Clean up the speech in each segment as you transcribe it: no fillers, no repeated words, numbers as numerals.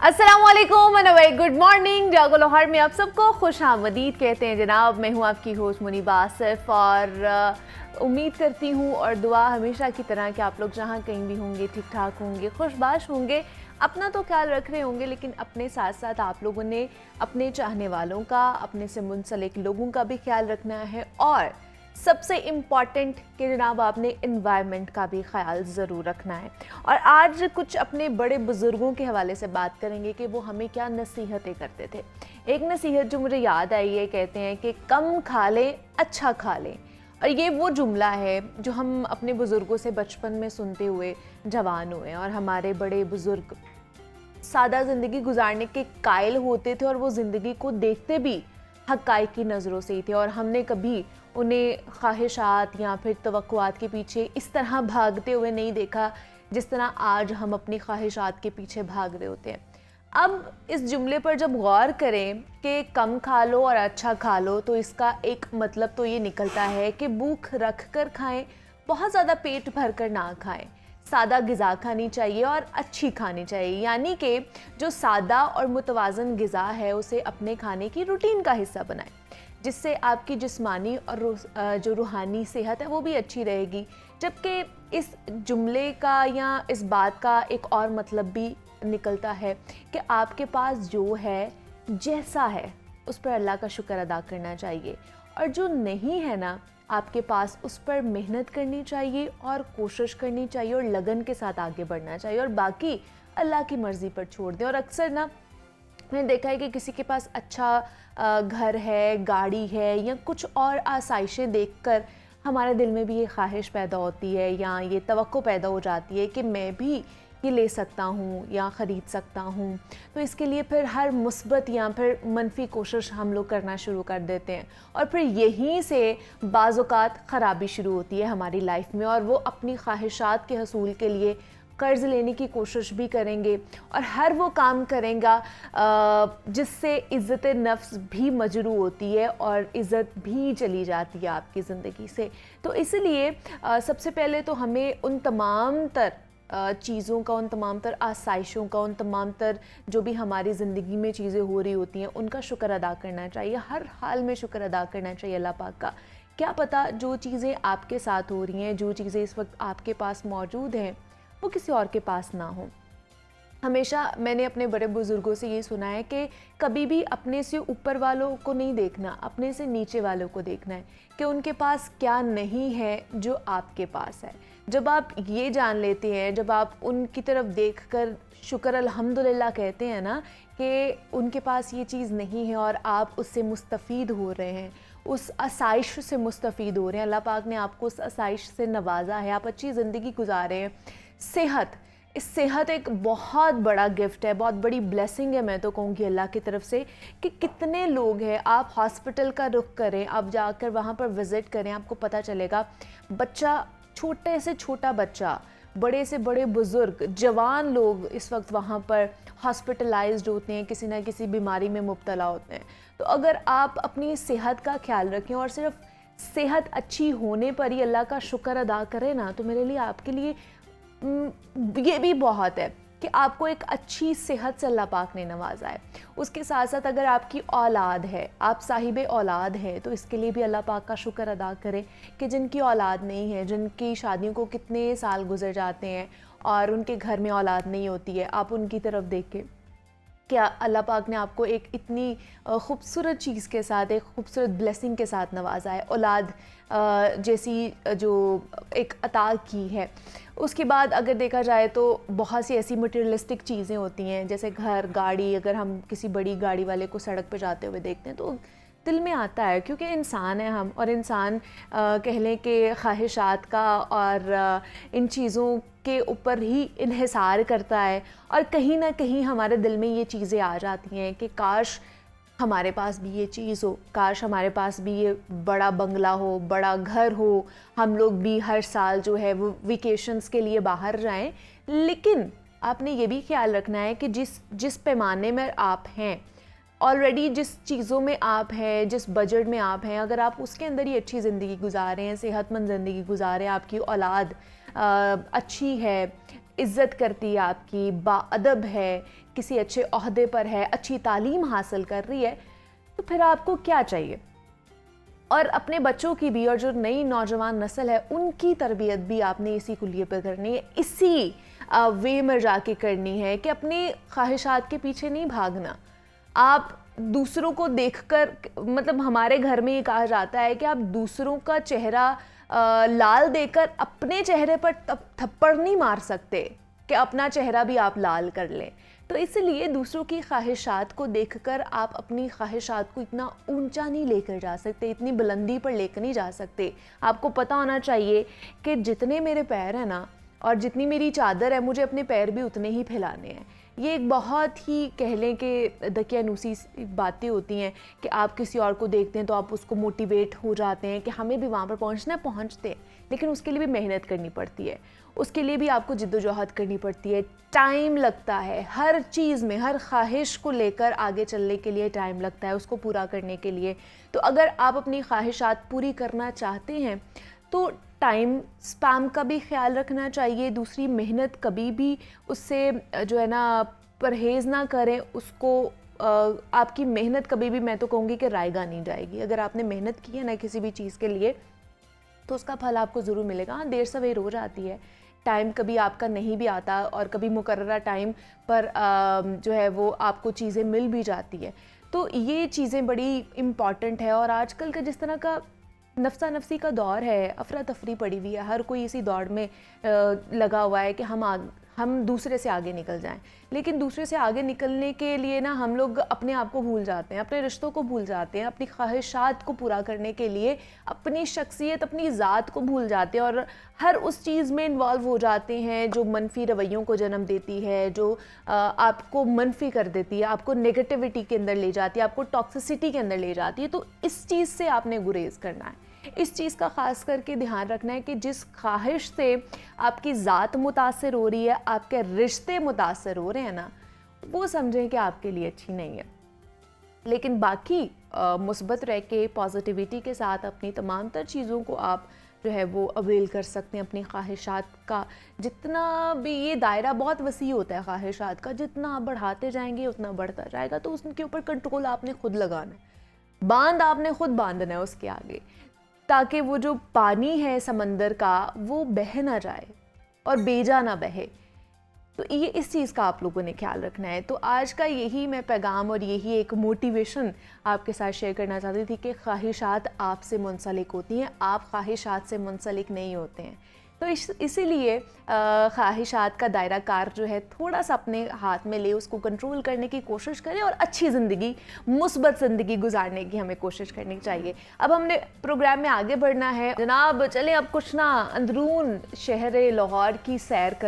अस्सलामुअलैकुम and very good morning. जागो लाहौर में आप सबको खुश आमदीद कहते हैं जनाब। मैं हूं आपकी होस्ट मुनीबा आसिफ और उम्मीद करती हूं और दुआ हमेशा की तरह कि आप लोग जहां कहीं भी होंगे ठीक ठाक होंगे, खुशबाश होंगे, अपना तो ख्याल रख रहे होंगे, लेकिन अपने साथ साथ आप लोगों ने अपने चाहने वालों का, अपने से मुंसलिक लोगों का भी ख्याल रखना है और सबसे इम्पॉर्टेंट कि जनाब आपने इन्वायरमेंट का भी ख्याल ज़रूर रखना है। और आज कुछ अपने बड़े बुज़ुर्गों के हवाले से बात करेंगे कि वो हमें क्या नसीहतें करते थे। एक नसीहत जो मुझे याद आई है, कहते हैं कि कम खा लें अच्छा खा लें। और ये वो जुमला है जो हम अपने बुज़ुर्गों से बचपन में सुनते हुए जवान हुए। और हमारे बड़े बुज़ुर्ग सादा ज़िंदगी गुजारने के कायल होते थे और वो ज़िंदगी को देखते भी हक़ाइक़ की नज़रों से ही थे। और हमने कभी उन्हें ख्वाहिशात या फिर तवक्कुआत के पीछे इस तरह भागते हुए नहीं देखा जिस तरह आज हम अपनी ख्वाहिशात के पीछे भाग रहे होते हैं। अब इस जुमले पर जब गौर करें कि कम खा लो और अच्छा खा लो, तो इसका एक मतलब तो ये निकलता है कि भूख रख कर खाएं, बहुत ज़्यादा पेट भर कर ना खाएं। सादा ग़िज़ा खानी चाहिए और अच्छी खानी चाहिए, यानी कि जो सादा और मुतवाज़न ग़िज़ा है उसे अपने खाने की रूटीन का हिस्सा बनाएं, जिससे आपकी जिस्मानी और जो रूहानी सेहत है वो भी अच्छी रहेगी। जबकि इस जुमले का या इस बात का एक और मतलब भी निकलता है कि आपके पास जो है, जैसा है, उस पर अल्लाह का शुक्र अदा करना चाहिए, और जो नहीं है ना आपके पास, उस पर मेहनत करनी चाहिए और कोशिश करनी चाहिए और लगन के साथ आगे बढ़ना चाहिए, और बाकी अल्लाह की मर्ज़ी पर छोड़ दें। और अक्सर ना मैंने देखा है कि किसी के पास अच्छा घर है, गाड़ी है या कुछ और आसाइशें देखकर हमारे दिल में भी ये ख्वाहिश पैदा होती है या ये तवक्को पैदा हो जाती है कि मैं भी ये ले सकता हूँ या ख़रीद सकता हूँ। तो इसके लिए फिर हर मुस्बत या फिर मनफी कोशिश हम लोग करना शुरू कर देते हैं और फिर यहीं से बाज़ औक़ात ख़राबी शुरू होती है हमारी लाइफ में, और वो अपनी ख्वाहिशात के हसूल के लिए कर्ज़ लेने की कोशिश भी करेंगे और हर वो काम करेंगे जिससे इज़्ज़त नफ्स भी मजरू होती है और इज़्ज़त भी चली जाती है आपकी ज़िंदगी से। तो इसलिए सबसे पहले तो हमें उन तमाम तर चीज़ों का, उन तमाम तर आसाइशों का, उन तमाम तर जो भी हमारी ज़िंदगी में चीज़ें हो रही होती हैं उनका शुक्र अदा करना चाहिए। हर हाल में शुक्र अदा करना चाहिए अल्लाह पाक का। क्या पता जो चीज़ें आपके साथ हो रही हैं, जो चीज़ें इस वक्त आपके पास मौजूद हैं, वो किसी और के पास ना हो। हमेशा मैंने अपने बड़े बुज़ुर्गों से ये सुना है कि कभी भी अपने से ऊपर वालों को नहीं देखना, अपने से नीचे वालों को देखना है कि उनके पास क्या नहीं है जो आपके पास है। जब आप ये जान लेते हैं, जब आप उनकी तरफ देखकर शुक्र अल्हम्दुलिल्लाह कहते हैं ना कि उनके पास ये चीज़ नहीं है और आप उससे मुस्तफ़ीद हो रहे हैं, उस आसाइश से मुस्तफ़ीद हो रहे हैं, अल्लाह पाक ने आपको उस आसाइश से नवाजा है, आप अच्छी ज़िंदगी गुजार रहे हैं। सेहत एक बहुत बड़ा गिफ्ट है, बहुत बड़ी ब्लेसिंग है। मैं तो कहूँगी अल्लाह की तरफ से कि कितने लोग हैं, आप हॉस्पिटल का रुख करें, आप जाकर वहाँ पर विज़िट करें, आपको पता चलेगा बच्चा, छोटे से छोटा बच्चा, बड़े से बड़े बुज़ुर्ग, जवान लोग इस वक्त वहाँ पर हॉस्पिटलाइज्ड होते हैं, किसी ना किसी बीमारी में मुब्तला होते हैं। तो अगर आप अपनी सेहत का ख्याल रखें और सिर्फ सेहत अच्छी होने पर ही अल्लाह का शुक्र अदा करें ना, तो मेरे लिए, आपके लिए ये भी बहुत है कि आपको एक अच्छी सेहत से अल्लाह पाक ने नवाजा है। उसके साथ साथ अगर आपकी औलाद है, आप साहिब औलाद हैं, तो इसके लिए भी अल्लाह पाक का शुक्र अदा करें कि जिनकी औलाद नहीं है, जिनकी शादियों को कितने साल गुजर जाते हैं और उनके घर में औलाद नहीं होती है, आप उनकी तरफ देखें क्या अल्लाह पाक ने आपको एक इतनी ख़ूबसूरत चीज़ के साथ, एक ख़ूबसूरत ब्लेसिंग के साथ नवाजा है, औलाद जैसी जो एक अता की है। उसके बाद अगर देखा जाए तो बहुत सी ऐसी मटेरियलिस्टिक चीज़ें होती हैं, जैसे घर, गाड़ी। अगर हम किसी बड़ी गाड़ी वाले को सड़क पर जाते हुए देखते हैं तो दिल में आता है, क्योंकि इंसान है हम, और इंसान कह लें कि ख्वाहिशात का और इन चीज़ों के ऊपर ही इन्हिसार करता है, और कहीं ना कहीं हमारे दिल में ये चीज़ें आ जाती हैं कि काश हमारे पास भी ये चीज़ हो, काश हमारे पास भी ये बड़ा बंगला हो, बड़ा घर हो, हम लोग भी हर साल जो है वो वेकेशंस के लिए बाहर जाएं। लेकिन आपने ये भी ख्याल रखना है कि जिस पैमाने में आप हैं, ऑलरेडी जिस चीज़ों में आप हैं, जिस बजट में आप हैं, अगर आप उसके अंदर ही अच्छी ज़िंदगी गुजार रहे हैं, सेहतमंद ज़िंदगी गुजार रहे हैं, आपकी औलाद अच्छी है, इज़्ज़त करती है आपकी, बाअदब है, किसी अच्छे ओहदे पर है, अच्छी तालीम हासिल कर रही है, तो फिर आपको क्या चाहिए। और अपने बच्चों की भी और जो नई नौजवान नस्ल है उनकी तरबियत भी आपने इसी कुल्लिये पर करनी है, इसी वे में जाके करनी है कि अपनी ख्वाहिशात के पीछे नहीं भागना। आप दूसरों को देखकर, मतलब हमारे घर में ये कहा जाता है कि आप दूसरों का चेहरा लाल देखकर अपने चेहरे पर थप्पड़ नहीं मार सकते कि अपना चेहरा भी आप लाल कर लें। तो इसलिए दूसरों की ख्वाहिशात को देखकर आप अपनी ख्वाहिशात को इतना ऊंचा नहीं लेकर जा सकते, इतनी बुलंदी पर लेकर नहीं जा सकते। आपको पता होना चाहिए कि जितने मेरे पैर हैं ना और जितनी मेरी चादर है, मुझे अपने पैर भी उतने ही फैलाने हैं। ये एक बहुत ही कह लें कि दकियानूसी बातें होती हैं कि आप किसी और को देखते हैं तो आप उसको मोटिवेट हो जाते हैं कि हमें भी वहाँ पर पहुँचना है, पहुँचते हैं, लेकिन उसके लिए भी मेहनत करनी पड़ती है, उसके लिए भी आपको जिद्दोजहद करनी पड़ती है, टाइम लगता है हर चीज़ में, हर ख्वाहिश को लेकर आगे चलने के लिए टाइम लगता है, उसको पूरा करने के लिए। तो अगर आप अपनी ख्वाहिशात पूरी करना चाहते हैं तो टाइम स्पैम का भी ख्याल रखना चाहिए। दूसरी, मेहनत कभी भी उससे जो है ना परहेज़ ना करें, उसको आपकी मेहनत कभी भी, मैं तो कहूँगी कि रायगा नहीं जाएगी। अगर आपने मेहनत की है ना किसी भी चीज़ के लिए तो उसका फल आपको ज़रूर मिलेगा। हाँ, देर सवेर हो जाती है, टाइम कभी आपका नहीं भी आता और कभी मुकर्ररा टाइम पर जो है वो आपको चीज़ें मिल भी जाती है। तो ये चीज़ें बड़ी इम्पॉर्टेंट है। और आजकल का जिस तरह का नफ्सा नफसी का दौर है, अफरा तफरी पड़ी हुई है, हर कोई इसी दौड़ में लगा हुआ है कि हम दूसरे से आगे निकल जाएं। लेकिन दूसरे से आगे निकलने के लिए ना हम लोग अपने आप को भूल जाते हैं, अपने रिश्तों को भूल जाते हैं, अपनी ख्वाहिशात को पूरा करने के लिए अपनी शख्सियत, अपनी ज़ात को भूल जाते हैं और हर उस चीज़ में इन्वॉल्व हो जाते हैं जो मनफी रवैयों को जन्म देती है, जो आपको मनफी कर देती है, आपको नेगेटिविटी के अंदर ले जाती है, आपको टॉक्सिसिटी के अंदर ले जाती है। तो इस चीज़ से आपने गुरेज करना है। इस चीज़ का ख़ास करके ध्यान रखना है कि जिस ख्वाहिश से आपकी ज़ात मुतासर हो रही है, आपके रिश्ते मुतासर हो रहे हैं ना, वो समझें कि आपके लिए अच्छी नहीं है। लेकिन बाकी मुस्बत रह के पॉजिटिविटी के साथ अपनी तमाम तर चीज़ों को आप जो है वो अवेल कर सकते हैं। अपनी ख्वाहिशात का जितना भी, ये दायरा बहुत वसी होता है ख्वाहिशात का, जितना आप बढ़ाते जाएंगे उतना बढ़ता जाएगा। तो उसके ऊपर कंट्रोल आपने खुद लगाना है, बांध आपने खुद बांधना है उसके आगे, ताकि वो जो पानी है समंदर का वो बह ना जाए और बेजा ना बहे। तो ये इस चीज़ का आप लोगों ने ख्याल रखना है। तो आज का यही मैं पैगाम और यही एक मोटिवेशन आपके साथ शेयर करना चाहती थी कि ख्वाहिशात आपसे मुंसलिक होती हैं, आप ख्वाहिशात से मुंसलिक नहीं होते हैं। तो इसीलिए ख्वाहिशात का दायरा कार जो है थोड़ा सा अपने हाथ में ले, उसको कंट्रोल करने की कोशिश करें और अच्छी ज़िंदगी, मुस्बत ज़िंदगी गुजारने की हमें कोशिश करनी चाहिए। अब हमने प्रोग्राम में आगे बढ़ना है जनाब। चलें अब कुछ ना अंदरून शहर लाहौर की सैर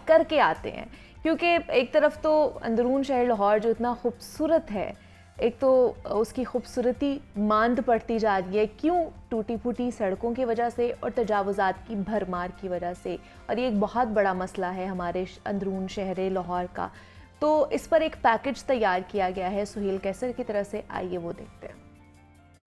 करके आते हैं, क्योंकि एक तरफ तो अंदरून शहर लाहौर जो इतना खूबसूरत है, एक तो उसकी खूबसूरती मांद पड़ती जा रही है। क्यों? टूटी फूटी सड़कों की वजह से और तजावुज़ात की भरमार की वजह से। और ये एक बहुत बड़ा मसला है हमारे अंदरून शहर लाहौर का। तो इस पर एक पैकेज तैयार किया गया है सुहेल कैसर की तरफ से, आइए वो देखते हैं।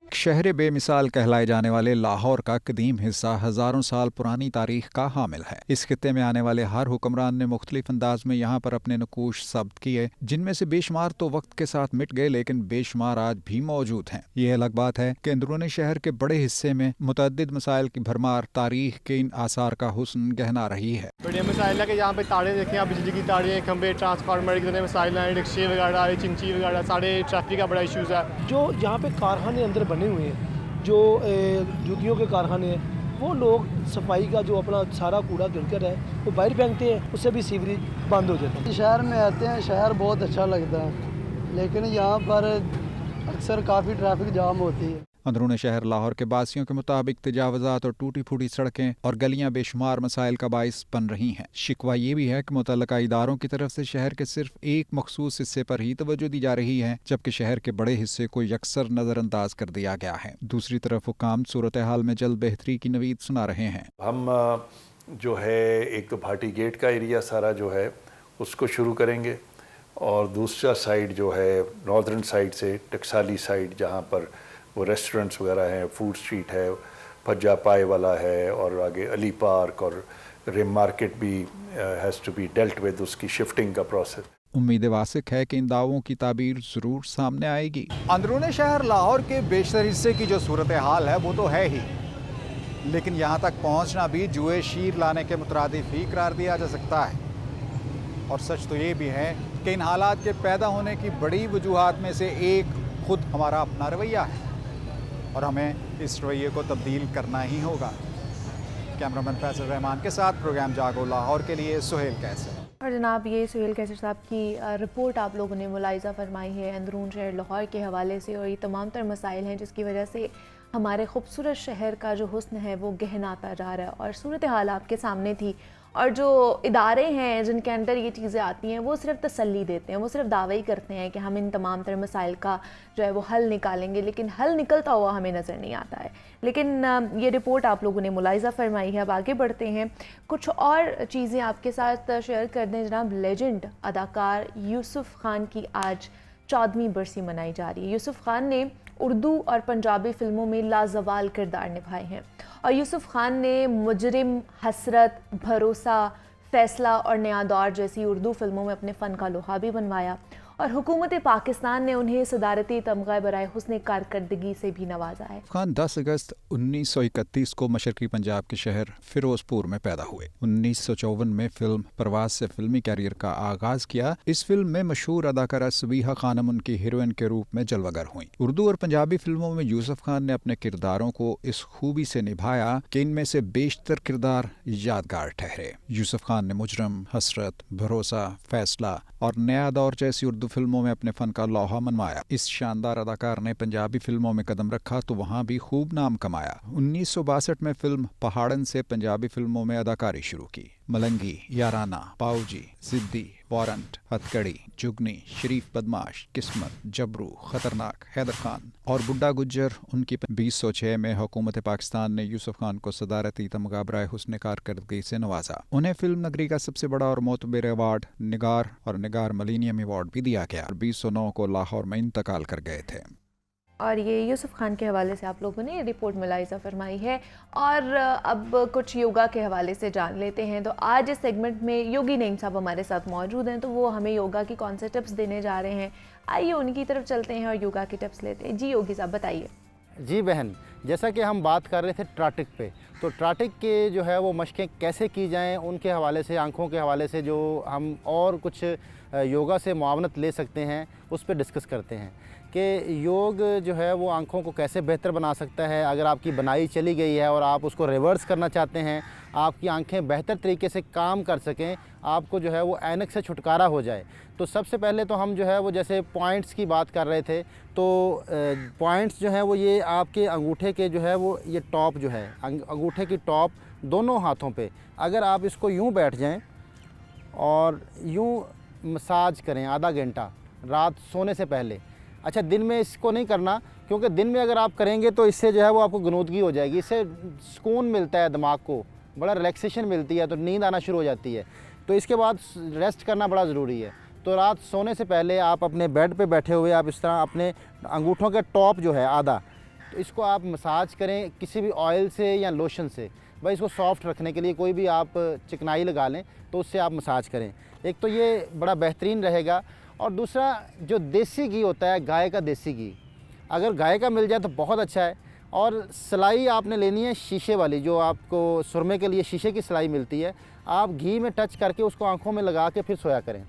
शहर बेमिसाल कहलाए जाने वाले लाहौर का कदीम हिस्सा हजारों साल पुरानी तारीख का हामिल है। इस खित्ते में आने वाले हर हुक्मरान ने मुख्तलिफ अंदाज में यहाँ पर अपने नकूश सब्त किए, जिनमें से बेशुमार तो वक्त के साथ मिट गए, लेकिन बेशुमार आज भी मौजूद हैं। ये अलग बात है कि अंदरूनी शहर के बड़े हिस्से में मुतअद्दिद मसाइल की भरमार तारीख के इन आसार का हुस्न गहना रही है। बड़े मसाइल है कि यहाँ पे तारे देखें आप, बिजली की तारे, खंबे, ट्रांसफार्मर, कितने मसाइल हैं, रिक्शे वगैरह, चिंची वगैरह, सारे ट्रैफिक का बड़ा इशूज़ है। जो यहाँ पे कारखाने अंदर बने हुए हैं, जो जूतियों के कारखाने हैं, वो लोग सफाई का जो अपना सारा कूड़ा गिरकर है वो बाहर फेंकते हैं, उससे भी सीवरेज बंद हो जाता है। शहर में आते हैं, शहर बहुत अच्छा लगता है, लेकिन यहाँ पर अक्सर काफ़ी ट्रैफिक जाम होती है। अंदरून शहर लाहौर के बासियों के मुताबिक तजावुज़ात और टूटी फूटी सड़कें और गलियां बेशुमार मसाइल का बाइस बन रही हैं। शिकवा ये भी है कि मुतल्लका इदारों की तरफ से शहर के सिर्फ एक मखसूस हिस्से पर ही तवज्जो दी जा रही है, जबकि शहर के बड़े हिस्से को यकसर नज़रअंदाज कर दिया गया है। दूसरी तरफ हुकाम सूरत हाल में जल्द बेहतरी की नवीद सुना रहे हैं। हम जो है एक तो भाटी गेट का एरिया सारा जो है उसको शुरू करेंगे, और दूसरा साइड जो है नॉर्दर्न साइड से टकसाली साइड, जहाँ पर वो रेस्टोरेंट्स वगैरह हैं, फूड स्ट्रीट है, भज्जा पाए वाला है, और आगे अली पार्क और रिम मार्केट भी has to be dealt with, उसकी शिफ्टिंग का प्रोसेस। उम्मीद वासिक है कि इन दावों की ताबीर जरूर सामने आएगी। अंदरूनी शहर लाहौर के बेशतर हिस्से की जो सूरत हाल है वो तो है ही, लेकिन यहाँ तक पहुँचना भी जुए शीर लाने के मुतरादिफ ही करार दिया जा सकता है। और सच तो ये भी है कि इन हालात के पैदा होने की बड़ी वजूहात में से एक खुद हमारा अपना रवैया है, और हमें इस रवैये को तब्दील करना ही होगा। कैमरामैन फैसल रहमान के साथ प्रोग्राम जागो लाहौर के लिए सुहेल कैसर। और जनाब, ये सुहेल कैसर साहब की रिपोर्ट आप लोगों ने मुलाहिज़ा फरमाई है अंदरून शहर लाहौर के हवाले से, और ये तमाम तर मसाइल हैं जिसकी वजह से हमारे खूबसूरत शहर का जो हुस्न है वो गहनाता जा रहा है। और सूरत हाल आपके सामने थी, और जो इदारे हैं जिनके अंदर ये चीज़ें आती हैं वो सिर्फ तसल्ली देते हैं, वो सिर्फ दावे ही करते हैं कि हम इन तमाम तर मसाइल का जो है वो हल निकालेंगे, लेकिन हल निकलता हुआ हमें नज़र नहीं आता है। लेकिन ये रिपोर्ट आप लोगों ने मुलाहिज़ा फरमाई है। अब आगे बढ़ते हैं, कुछ और चीज़ें आपके साथ शेयर कर दें जनाब। लेजेंड अदाकार यूसुफ खान की आज 14वीं बरसी मनाई जा रही है। यूसुफ खान ने उर्दू और पंजाबी फ़िल्मों में लाजवाल किरदार निभाए हैं, और यूसुफ खान ने मुजरिम, हसरत, भरोसा, फैसला और नया दौर जैसी उर्दू फ़िल्मों में अपने फ़न का लोहा भी बनवाया, और हुकूमत पाकिस्तान ने उन्हें सदारती तमगा बराए हुस्न कारकर्दगी से भी नवाजा है। खान 10 अगस्त 1931 को मशरकी पंजाब के शहर फिरोजपुर में पैदा हुए। 1954 में फिल्म परवाज से फिल्मी कैरियर का आगाज किया। इस फिल्म में मशहूर अदाकारा सबीहा खानम उनकी हीरोइन के रूप में जलवागर हुई। उर्दू और पंजाबी फिल्मों में यूसुफ खान ने अपने किरदारों को इस खूबी से निभाया कि इनमें से बेशतर किरदार यादगार ठहरे। यूसुफ खान ने मुजरिम, हसरत, भरोसा, फैसला और नया दौर जैसी उर्दू फिल्मों में अपने फन का लोहा मनवाया। इस शानदार अदाकार ने पंजाबी फिल्मों में कदम रखा तो वहां भी खूब नाम कमाया। 1962 में फिल्म पहाड़न से पंजाबी फिल्मों में अदाकारी शुरू की। मलंगी, याराना, पाऊजी, जिद्दी, वारंट, हथकड़ी, जुगनी, शरीफ बदमाश, किस्मत, जबरू, खतरनाक, हैदर खान और बुड्ढा गुज्जर उनकी 2006 में हुकूमत पाकिस्तान ने यूसुफ खान को सदारती तमगा बराए हुस्न कारकर्दगी से नवाजा। उन्हें फिल्म नगरी का सबसे बड़ा और मोतबर अवार्ड निगार और निगार मिलेनियम अवार्ड भी दिया गया। 2009 को लाहौर में इंतकाल कर गए थे। और ये यूसुफ खान के हवाले से आप लोगों ने रिपोर्ट मुलाहिज़ा फरमाई है। और अब कुछ योगा के हवाले से जान लेते हैं। तो आज इस सेगमेंट में योगी नईम साहब हमारे साथ मौजूद हैं, तो वो हमें योगा की कौन से टिप्स देने जा रहे हैं। आइए उनकी तरफ चलते हैं और योगा के टिप्स लेते हैं। जी योगी साहब बताइए। जी बहन, जैसा कि हम बात कर रहे थे ट्राटिक पे, तो ट्राटिक के जो है वो मशकें कैसे की जाएं, उनके हवाले से, आँखों के हवाले से जो हम और कुछ योगा से मुआवनत ले सकते हैं उस पर डिस्कस करते हैं कि योग जो है वो आँखों को कैसे बेहतर बना सकता है। अगर आपकी बनाई चली गई है और आप उसको रिवर्स करना चाहते हैं, आपकी आंखें बेहतर तरीके से काम कर सकें, आपको जो है वो ऐनक से छुटकारा हो जाए, तो सबसे पहले तो हम जो है वो जैसे पॉइंट्स की बात कर रहे थे, तो पॉइंट्स जो है वो ये आपके अंगूठे के जो है वो ये टॉप जो है, अंगूठे की टॉप दोनों हाथों पे अगर आप इसको यूँ बैठ जाएं और यूँ मसाज करें आधा घंटा रात सोने से पहले। अच्छा, दिन में इसको नहीं करना, क्योंकि दिन में अगर आप करेंगे तो इससे जो है वो आपको गनौदगी हो जाएगी, इससे सुकून मिलता है, दिमाग को बड़ा रिलैक्सेशन मिलती है, तो नींद आना शुरू हो जाती है। तो इसके बाद रेस्ट करना बड़ा ज़रूरी है। तो रात सोने से पहले आप अपने बेड पे बैठे हुए आप इस तरह अपने अंगूठों के टॉप जो है आधा, तो इसको आप मसाज करें किसी भी ऑयल से या लोशन से। भाई इसको सॉफ्ट रखने के लिए कोई भी आप चिकनाई लगा लें तो उससे आप मसाज करें। एक तो ये बड़ा बेहतरीन रहेगा। और दूसरा जो देसी घी होता है, गाय का देसी घी, अगर गाय का मिल जाए तो बहुत अच्छा है। और सिलाई आपने लेनी है शीशे वाली, जो आपको सुरमे के लिए शीशे की सिलाई मिलती है, आप घी में टच करके उसको आंखों में लगा के फिर सोया करें।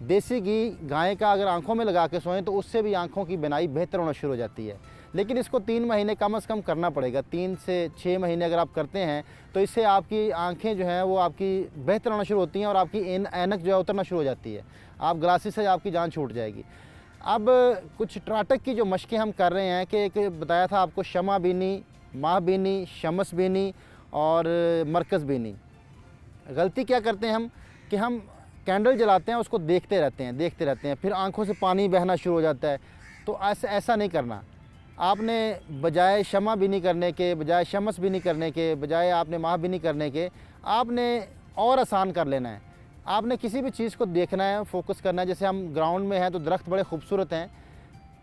देसी घी गाय का अगर आंखों में लगा के सोएं तो उससे भी आंखों की बिनाई बेहतर होना शुरू हो जाती है। लेकिन इसको 3 महीने कम से कम करना पड़ेगा। 3 से 6 महीने अगर आप करते हैं तो इससे आपकी आंखें जो हैं वो आपकी बेहतर होना शुरू होती हैं और आपकी ऐनक जो है उतरना शुरू हो जाती है। आप ग्लासेस से आपकी जान छूट जाएगी। अब कुछ ट्राटक की जो मशकें हम कर रहे हैं कि एक बताया था आपको शमा बीनी, माह बीनी, शमस बीनी और मरकज़ बीनी। गलती क्या करते हैं हम कि हम कैंडल जलाते हैं, उसको देखते रहते हैं, फिर आंखों से पानी बहना शुरू हो जाता है। तो ऐसा नहीं करना। आपने बजाय शमा बीनी करने के, बजाय शमस बीनी करने के, बजाय आपने माह बीनी करने के, आपने और आसान कर लेना है। आपने किसी भी चीज़ को देखना है, फोकस करना है। जैसे हम ग्राउंड में हैं तो दरख्त बड़े खूबसूरत हैं,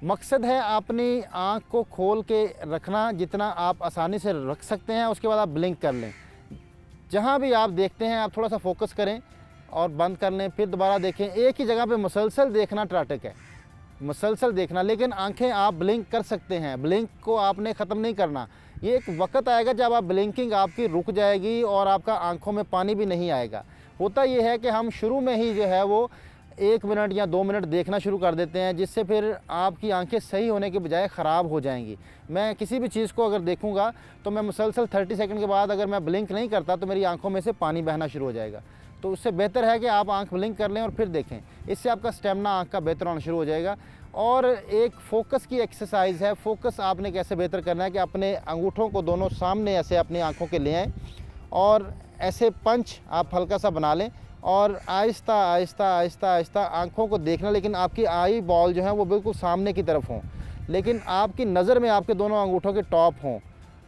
मकसद है अपनी आँख को खोल के रखना जितना आप आसानी से रख सकते हैं। उसके बाद आप ब्लिंक कर लें। जहाँ भी आप देखते हैं आप थोड़ा सा फोकस करें और बंद कर लें, फिर दोबारा देखें। एक ही जगह पे मुसलसल देखना ट्रैफिक है, मुसलसल देखना। लेकिन आंखें आप ब्लिंक कर सकते हैं, ब्लिंक को आपने ख़त्म नहीं करना। ये एक वक्त आएगा जब आप ब्लिंकिंग आपकी रुक जाएगी और आपका आंखों में पानी भी नहीं आएगा। होता ये है कि हम शुरू में ही जो है वो 1 मिनट या 2 मिनट देखना शुरू कर देते हैं, जिससे फिर आपकी आंखें सही होने के बजाय ख़राब हो जाएंगी। मैं किसी भी चीज़ को अगर देखूंगा तो मैं मुसलसल 30 सेकंड के बाद अगर मैं ब्लिंक नहीं करता तो मेरी आंखों में से पानी बहना शुरू हो जाएगा। तो उससे बेहतर है कि आप आंख ब्लिंक कर लें और फिर देखें। इससे आपका स्टेमिना आंख का बेहतर होना शुरू हो जाएगा। और एक फ़ोकस की एक्सरसाइज है। फ़ोकस आपने कैसे बेहतर करना है कि अपने अंगूठों को दोनों सामने ऐसे अपनी आंखों के ले आएँ और ऐसे पंच आप हल्का सा बना लें और आहिस्ता आहिस्ता आहिस्ता आहिस्ता आँखों को देखना। लेकिन आपकी आई बॉल जो है वो बिल्कुल सामने की तरफ हों, लेकिन आपकी नज़र में आपके दोनों अंगूठों के टॉप हों।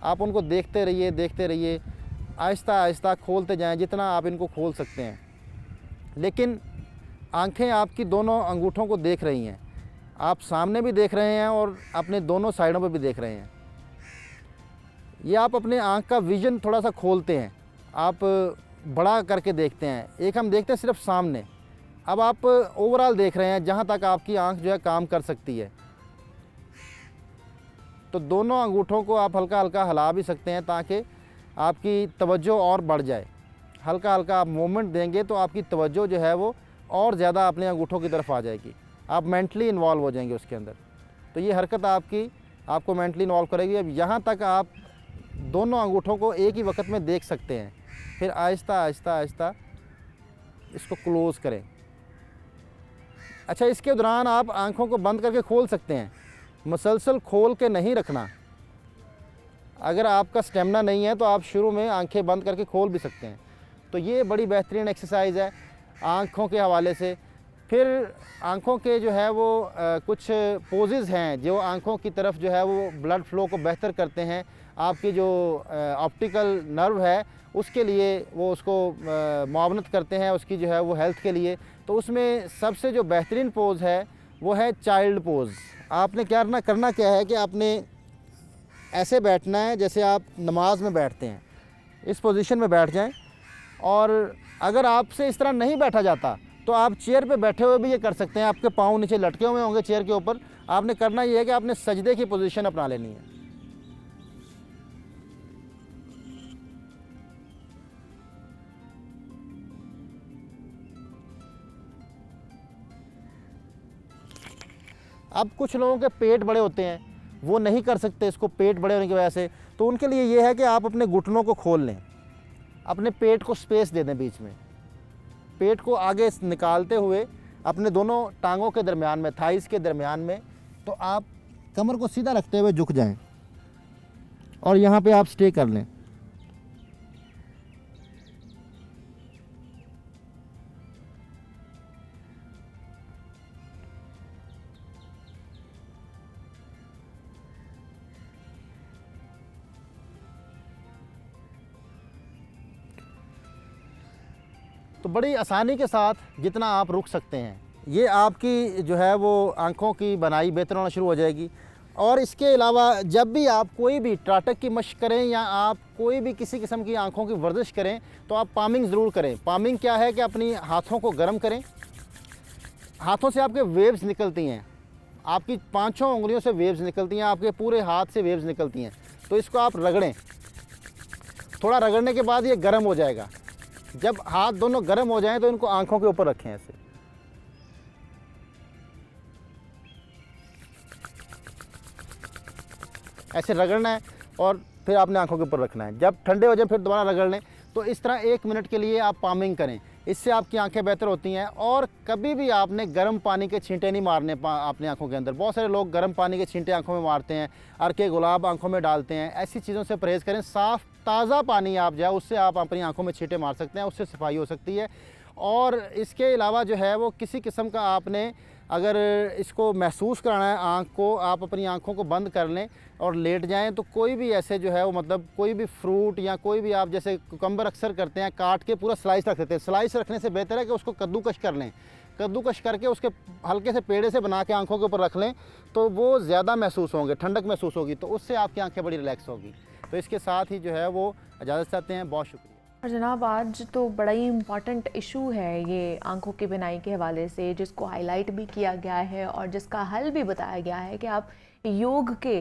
आप उनको देखते रहिए, देखते रहिए, आहिस्ता आहिस्ता खोलते जाएं जितना आप इनको खोल सकते हैं। लेकिन आंखें आपकी दोनों अंगूठों को देख रही हैं, आप सामने भी देख रहे हैं और अपने दोनों साइडों पे भी देख रहे हैं। ये आप अपने आँख का विज़न थोड़ा सा खोलते हैं, आप बड़ा करके देखते हैं। एक हम देखते हैं सिर्फ सामने, अब आप ओवरऑल देख रहे हैं जहाँ तक आपकी आँख जो है काम कर सकती है। तो दोनों अंगूठों को आप हल्का हल्का हिला भी सकते हैं ताकि आपकी तवज्जो और बढ़ जाए। हल्का हल्का आप मूवमेंट देंगे तो आपकी तवज्जो जो है वो और ज़्यादा अपने अंगूठों की तरफ आ जाएगी, आप मेंटली इन्वॉल्व हो जाएंगे उसके अंदर। तो ये हरकत आपको मेंटली इन्वॉल्व करेगी। अब यहाँ तक आप दोनों अंगूठों को एक ही वक्त में देख सकते हैं। फिर आहिस्ता आहिस्ता आहिस्ता इसको क्लोज़ करें। अच्छा, इसके दौरान आप आंखों को बंद करके खोल सकते हैं, मुसलसल खोल के नहीं रखना। अगर आपका स्टेमिना नहीं है तो आप शुरू में आंखें बंद करके खोल भी सकते हैं। तो ये बड़ी बेहतरीन एक्सरसाइज है आंखों के हवाले से। फिर आंखों के जो है वो कुछ पोजेज़ हैं जो आंखों की तरफ जो है वो ब्लड फ्लो को बेहतर करते हैं। आपकी जो ऑप्टिकल नर्व है उसके लिए वो उसको मुआवनत करते हैं, उसकी जो है वो हेल्थ के लिए। तो उसमें सबसे जो बेहतरीन पोज़ है वो है चाइल्ड पोज़। आपने करना क्या है कि आपने ऐसे बैठना है जैसे आप नमाज में बैठते हैं, इस पोजीशन में बैठ जाएं। और अगर आपसे इस तरह नहीं बैठा जाता तो आप चेयर पे बैठे हुए भी ये कर सकते हैं। आपके पाँव नीचे लटके हुए होंगे चेयर के ऊपर। आपने करना ये है कि आपने सजदे की पोजीशन अपना लेनी है। अब कुछ लोगों के पेट बड़े होते हैं, वो नहीं कर सकते इसको पेट बड़े होने की वजह से। तो उनके लिए ये है कि आप अपने घुटनों को खोल लें, अपने पेट को स्पेस दे दें बीच में। पेट को आगे निकालते हुए अपने दोनों टांगों के दरमियान में, थाइस के दरमियान में, तो आप कमर को सीधा रखते हुए झुक जाएं और यहाँ पे आप स्टे कर लें। तो बड़ी आसानी के साथ जितना आप रुक सकते हैं, ये आपकी जो है वो आँखों की बनाई बेहतर होना शुरू हो जाएगी। और इसके अलावा जब भी आप कोई भी ट्राटक की मशक करें या आप कोई भी किसी किस्म की आँखों की वर्जिश करें तो आप पामिंग ज़रूर करें। पामिंग क्या है कि अपनी हाथों को गर्म करें। हाथों से आपके वेव्स निकलती हैं, आपकी 5 उंगलियों से वेव्स निकलती हैं, आपके पूरे हाथ से वेव्स निकलती हैं। तो इसको आप रगड़ें, थोड़ा रगड़ने के बाद ये गर्म हो जाएगा। जब हाथ दोनों गर्म हो जाएं तो इनको आंखों के ऊपर रखें, ऐसे रगड़ना है और फिर आपने आंखों के ऊपर रखना है। जब ठंडे हो जाए फिर दोबारा रगड़ लें। तो इस तरह 1 मिनट के लिए आप पामिंग करें, इससे आपकी आंखें बेहतर होती हैं। और कभी भी आपने गर्म पानी के छींटे नहीं मारने अपनी आंखों के अंदर। बहुत सारे लोग गर्म पानी के छींटे आंखों में मारते हैं, अरके गुलाब आंखों में डालते हैं। ऐसी चीज़ों से परहेज़ करें। साफ़ ताज़ा पानी आप जाए उससे आप अपनी आंखों में छींटे मार सकते हैं, उससे सफाई हो सकती है। और इसके अलावा जो है वो किसी किस्म का आपने अगर इसको महसूस कराना है आँख को, आप अपनी आंखों को बंद कर लें और लेट जाएं। तो कोई भी ऐसे जो है वो मतलब कोई भी फ्रूट या कोई भी आप जैसे कुकम्बर अक्सर करते हैं, काट के पूरा स्लाइस रख देते हैं। स्लाइस रखने से बेहतर है कि उसको कद्दूकश कर लें। कद्दूकश करके उसके हल्के से पेड़े से बना के आंखों के ऊपर रख लें तो वो ज़्यादा महसूस होंगे, ठंडक महसूस होगी, तो उससे आपकी आंखें बड़ी रिलैक्स होगी। तो इसके साथ ही जो है वो इजाज़त चाहते हैं। बहुत शुक्रिया। और जनाब आज तो बड़ा ही इम्पॉर्टेंट इशू है ये आंखों की बिनाई के हवाले से, जिसको हाईलाइट भी किया गया है और जिसका हल भी बताया गया है कि आप योग के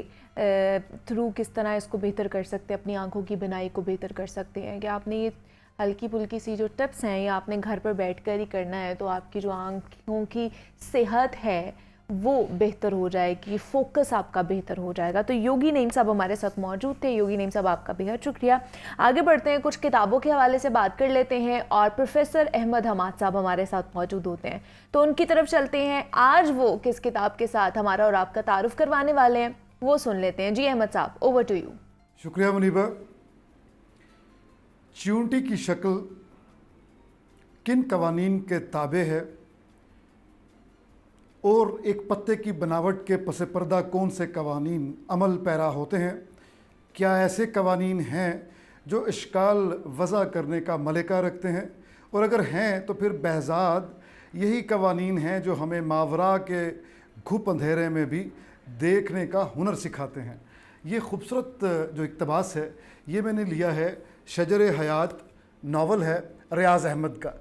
थ्रू किस तरह इसको बेहतर कर सकते हैं, अपनी आंखों की बिनाई को बेहतर कर सकते हैं। कि आपने ये हल्की फुल्की सी जो टिप्स हैं ये आपने घर पर बैठकर ही करना है, तो आपकी जो आंखों की सेहत है वो बेहतर हो जाएगी, फोकस आपका बेहतर हो जाएगा। तो योगी नईम साहब हमारे साथ मौजूद थे। योगी नईम साहब आपका बेहद शुक्रिया। आगे बढ़ते हैं, कुछ किताबों के हवाले से बात कर लेते हैं और प्रोफेसर अहमद हमाद साहब हमारे साथ मौजूद होते हैं, तो उनकी तरफ चलते हैं। आज वो किस किताब के साथ हमारा और आपका तारुफ करवाने वाले हैं वो सुन लेते हैं। जी अहमद साहब, ओवर टू यू। शुक्रिया मुनीबा। च्यूंटी की शक्ल किन कवानीन के ताबे है और एक पत्ते की बनावट के पस पर्दा कौन से कवानीन अमल पैरा होते हैं? क्या ऐसे कवानीन हैं जो इश्काल वज़ा करने का मलिका रखते हैं? और अगर हैं तो फिर बहज़ाद यही कवानीन हैं जो हमें मावरा के घुप अंधेरे में भी देखने का हुनर सिखाते हैं। ये खूबसूरत जो इक़्तिबास है ये मैंने लिया है शजर हयात, नावल है रियाज़ अहमद का।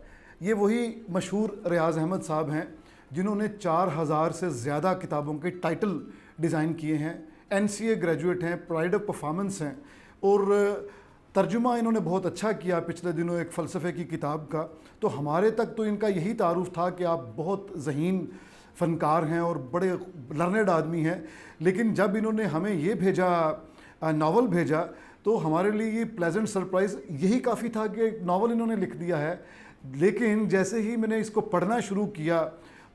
ये वही मशहूर रियाज़ अहमद साहब हैं जिन्होंने 4000 से ज़्यादा किताबों के टाइटल डिज़ाइन किए हैं। NCA ग्रेजुएट हैं, प्राइड ऑफ परफॉर्मेंस हैं और तर्जुमा इन्होंने बहुत अच्छा किया पिछले दिनों एक फ़लसफ़े की किताब का। तो हमारे तक तो इनका यही तारुफ था कि आप बहुत ज़हीन फ़नकार हैं और बड़े लर्नेड आदमी हैं, लेकिन जब इन्होंने हमें ये भेजा, नावल भेजा, तो हमारे लिए ये प्लेजेंट सरप्राइज़ यही काफ़ी था कि नावल इन्होंने लिख दिया है। लेकिन जैसे ही मैंने इसको पढ़ना शुरू किया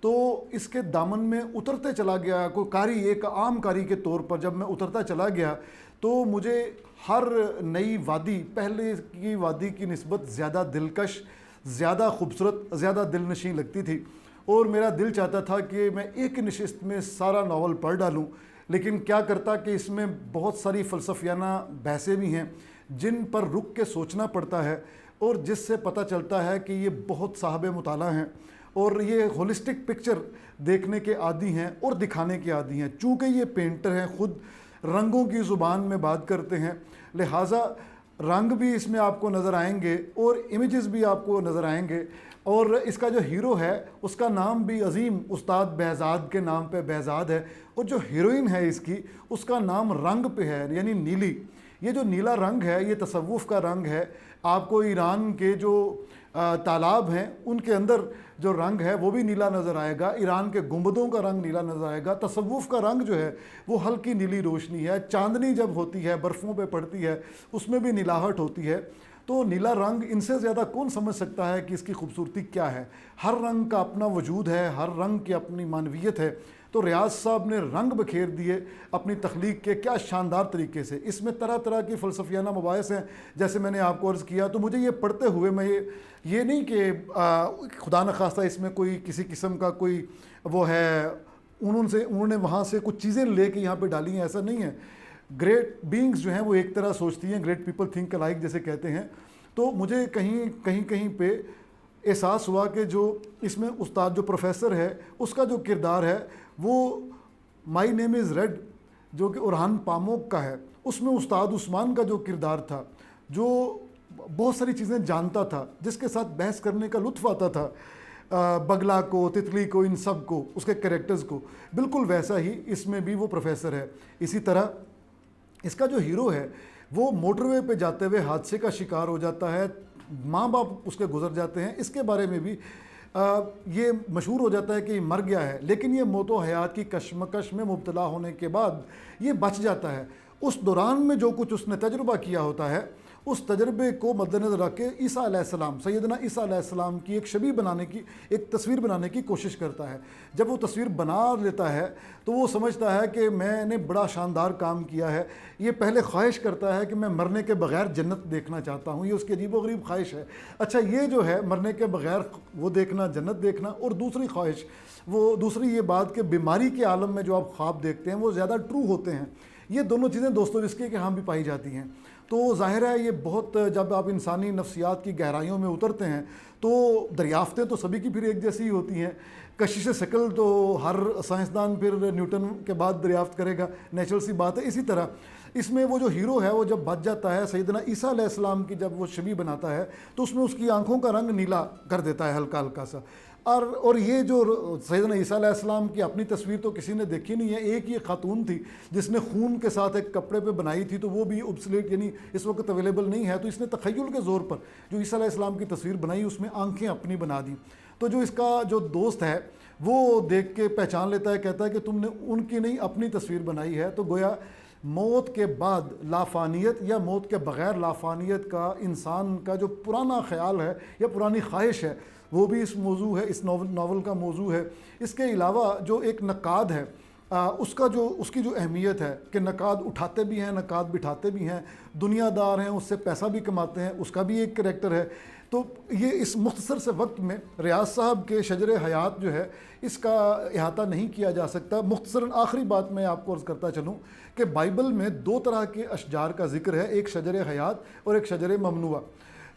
तो इसके दामन में उतरते चला गया। कोई कारी, एक आम कारी के तौर पर जब मैं उतरता चला गया तो मुझे हर नई वादी पहले की वादी की निस्बत ज़्यादा दिलकश, ज़्यादा खूबसूरत, ज़्यादा दिलनशीं लगती थी और मेरा दिल चाहता था कि मैं एक नशिस्त में सारा नावल पढ़ डालूं। लेकिन क्या करता कि इसमें बहुत सारी फ़लसफ़ियाना बहसें भी हैं जिन पर रुक के सोचना पड़ता है और जिससे पता चलता है कि ये बहुत साहब मुताला हैं और ये होलिस्टिक पिक्चर देखने के आदी हैं और दिखाने के आदी हैं। चूँकि ये पेंटर हैं, ख़ुद रंगों की ज़ुबान में बात करते हैं, लिहाजा रंग भी इसमें आपको नज़र आएंगे और इमेजेस भी आपको नज़र आएंगे। और इसका जो हीरो है उसका नाम भी अजीम उस्ताद बहज़ाद के नाम पे बहज़ाद है और जो हीरोइन है इसकी उसका नाम रंग पे है, यानी नीली। ये जो नीला रंग है ये तसव्वुफ़ का रंग है। आपको ईरान के जो तालाब हैं उनके अंदर जो रंग है वो भी नीला नज़र आएगा। ईरान के गुंबदों का रंग नीला नज़र आएगा। तसव्वुफ़ का रंग जो है वो हल्की नीली रोशनी है। चांदनी जब होती है, बर्फ़ों पे पड़ती है, उसमें भी नीलाहट होती है। तो नीला रंग, इनसे ज़्यादा कौन समझ सकता है कि इसकी खूबसूरती क्या है। हर रंग का अपना वजूद है, हर रंग की अपनी मानवियत है। तो रियाज साहब ने रंग बखेर दिए अपनी तख्लीक के क्या शानदार तरीके से। इसमें तरह तरह की फ़लसफ़ियाना मबाहिस हैं, जैसे मैंने आपको अर्ज़ किया। तो मुझे ये पढ़ते हुए मैं ये नहीं कि खुदा न खास्ता इसमें कोई किसी किस्म का कोई वो है, उन्होंने वहाँ से कुछ चीज़ें ले के यहाँ पर डाली हैं, ऐसा नहीं है। ग्रेट बीइंग्स जो हैं वो एक तरह सोचती हैं, ग्रेट पीपल थिंक अलाइक जैसे कहते हैं। तो मुझे कहीं पे एहसास हुआ कि जो इसमें उस्ताद जो प्रोफेसर है उसका जो किरदार है वो माई नेम इज़ रेड जो कि उरहान पामोक का है, उसमें उस्ताद उस्मान का जो किरदार था, जो बहुत सारी चीज़ें जानता था, जिसके साथ बहस करने का लुत्फ़ आता था, बगला को, तितली को, इन सब को, उसके कैरेक्टर्स को, बिल्कुल वैसा ही इसमें भी वो प्रोफेसर है। इसी तरह इसका जो हीरो है वो मोटरवे पे जाते हुए हादसे का शिकार हो जाता है, माँ बाप उसके गुजर जाते हैं। इसके बारे में भी ये मशहूर हो जाता है कि मर गया है, लेकिन ये मौत व हयात की कशमकश में मुब्तला होने के बाद ये बच जाता है। उस दौरान में जो कुछ उसने तजुर्बा किया होता है उस तजर्बे को मद्देनज़र रख के ईसा अलैहिस्सलाम, सैयदना ईसा अलैहिस्सलाम की एक छवि बनाने की, एक तस्वीर बनाने की कोशिश करता है। जब वो तस्वीर बना लेता है तो वो समझता है कि मैंने बड़ा शानदार काम किया है। ये पहले ख्वाहिश करता है कि मैं मरने के बग़ैर जन्नत देखना चाहता हूँ, ये उसकी अजीबोगरीब ख्वाहिश है। अच्छा, ये जो है मरने के बग़ैर वो देखना, जन्नत देखना, और दूसरी ख्वाहिश, वो दूसरी ये बात कि बीमारी के आलम में जो आप ख्वाब देखते हैं वो ज़्यादा ट्रू होते हैं। ये दोनों चीज़ें दोस्तोविस्की के यहाँ भी पाई जाती हैं। तो ज़ाहिर है ये बहुत, जब आप इंसानी नफ्सियात की गहराइयों में उतरते हैं तो दरियाफ्तें तो सभी की फिर एक जैसी ही होती हैं। कशिश शकल तो हर साइंसदान फिर न्यूटन के बाद दरियाफ्त करेगा, नेचुरल सी बात है। इसी तरह इसमें वो जो हीरो है वो जब बच जाता है, सैयदना ईसा अलैहिस्सलाम की जब वो छवि बनाता है तो उसमें उसकी आंखों का रंग नीला कर देता है हल्का हल्का सा। और ये जो सैयदना ईसा अलैहिस्सलाम की अपनी तस्वीर तो किसी ने देखी नहीं है। एक ये खातून थी जिसने खून के साथ एक कपड़े पे बनाई थी, तो वो भी ऑब्सोलेट यानी इस वक्त अवेलेबल नहीं है। तो इसने तखय्युल के ज़ोर पर जो ईसा अलैहिस्सलाम की तस्वीर बनाई उसमें आंखें अपनी बना दी। तो जो इसका जो दोस्त है वो देख के पहचान लेता है, कहता है कि तुमने उनकी नहीं अपनी तस्वीर बनाई है। तो गोया मौत के बाद लाफानियत या मौत के बग़ैर लाफानियत का इंसान का जो पुराना ख़्याल है या पुरानी ख्वाहिश है वो भी इस मौजू है, इस नावल का मौजू है। इसके अलावा जो एक नक़ाद है उसकी जो अहमियत है कि नक़ाद उठाते भी हैं, नक़ाद बिठाते भी हैं, दुनियादार हैं, उससे पैसा भी कमाते हैं, उसका भी एक करैक्टर है। तो ये इस मुख्तसर से वक्त में रियाज साहब के शजर हयात जो है इसका अहाता नहीं किया जा सकता। मुख्तसरन आखिरी बात मैं आपको अर्ज़ करता चलूँ कि बाइबल में दो तरह के अशजार का जिक्र है, एक शजर हयात और एक शजर ममनुआ।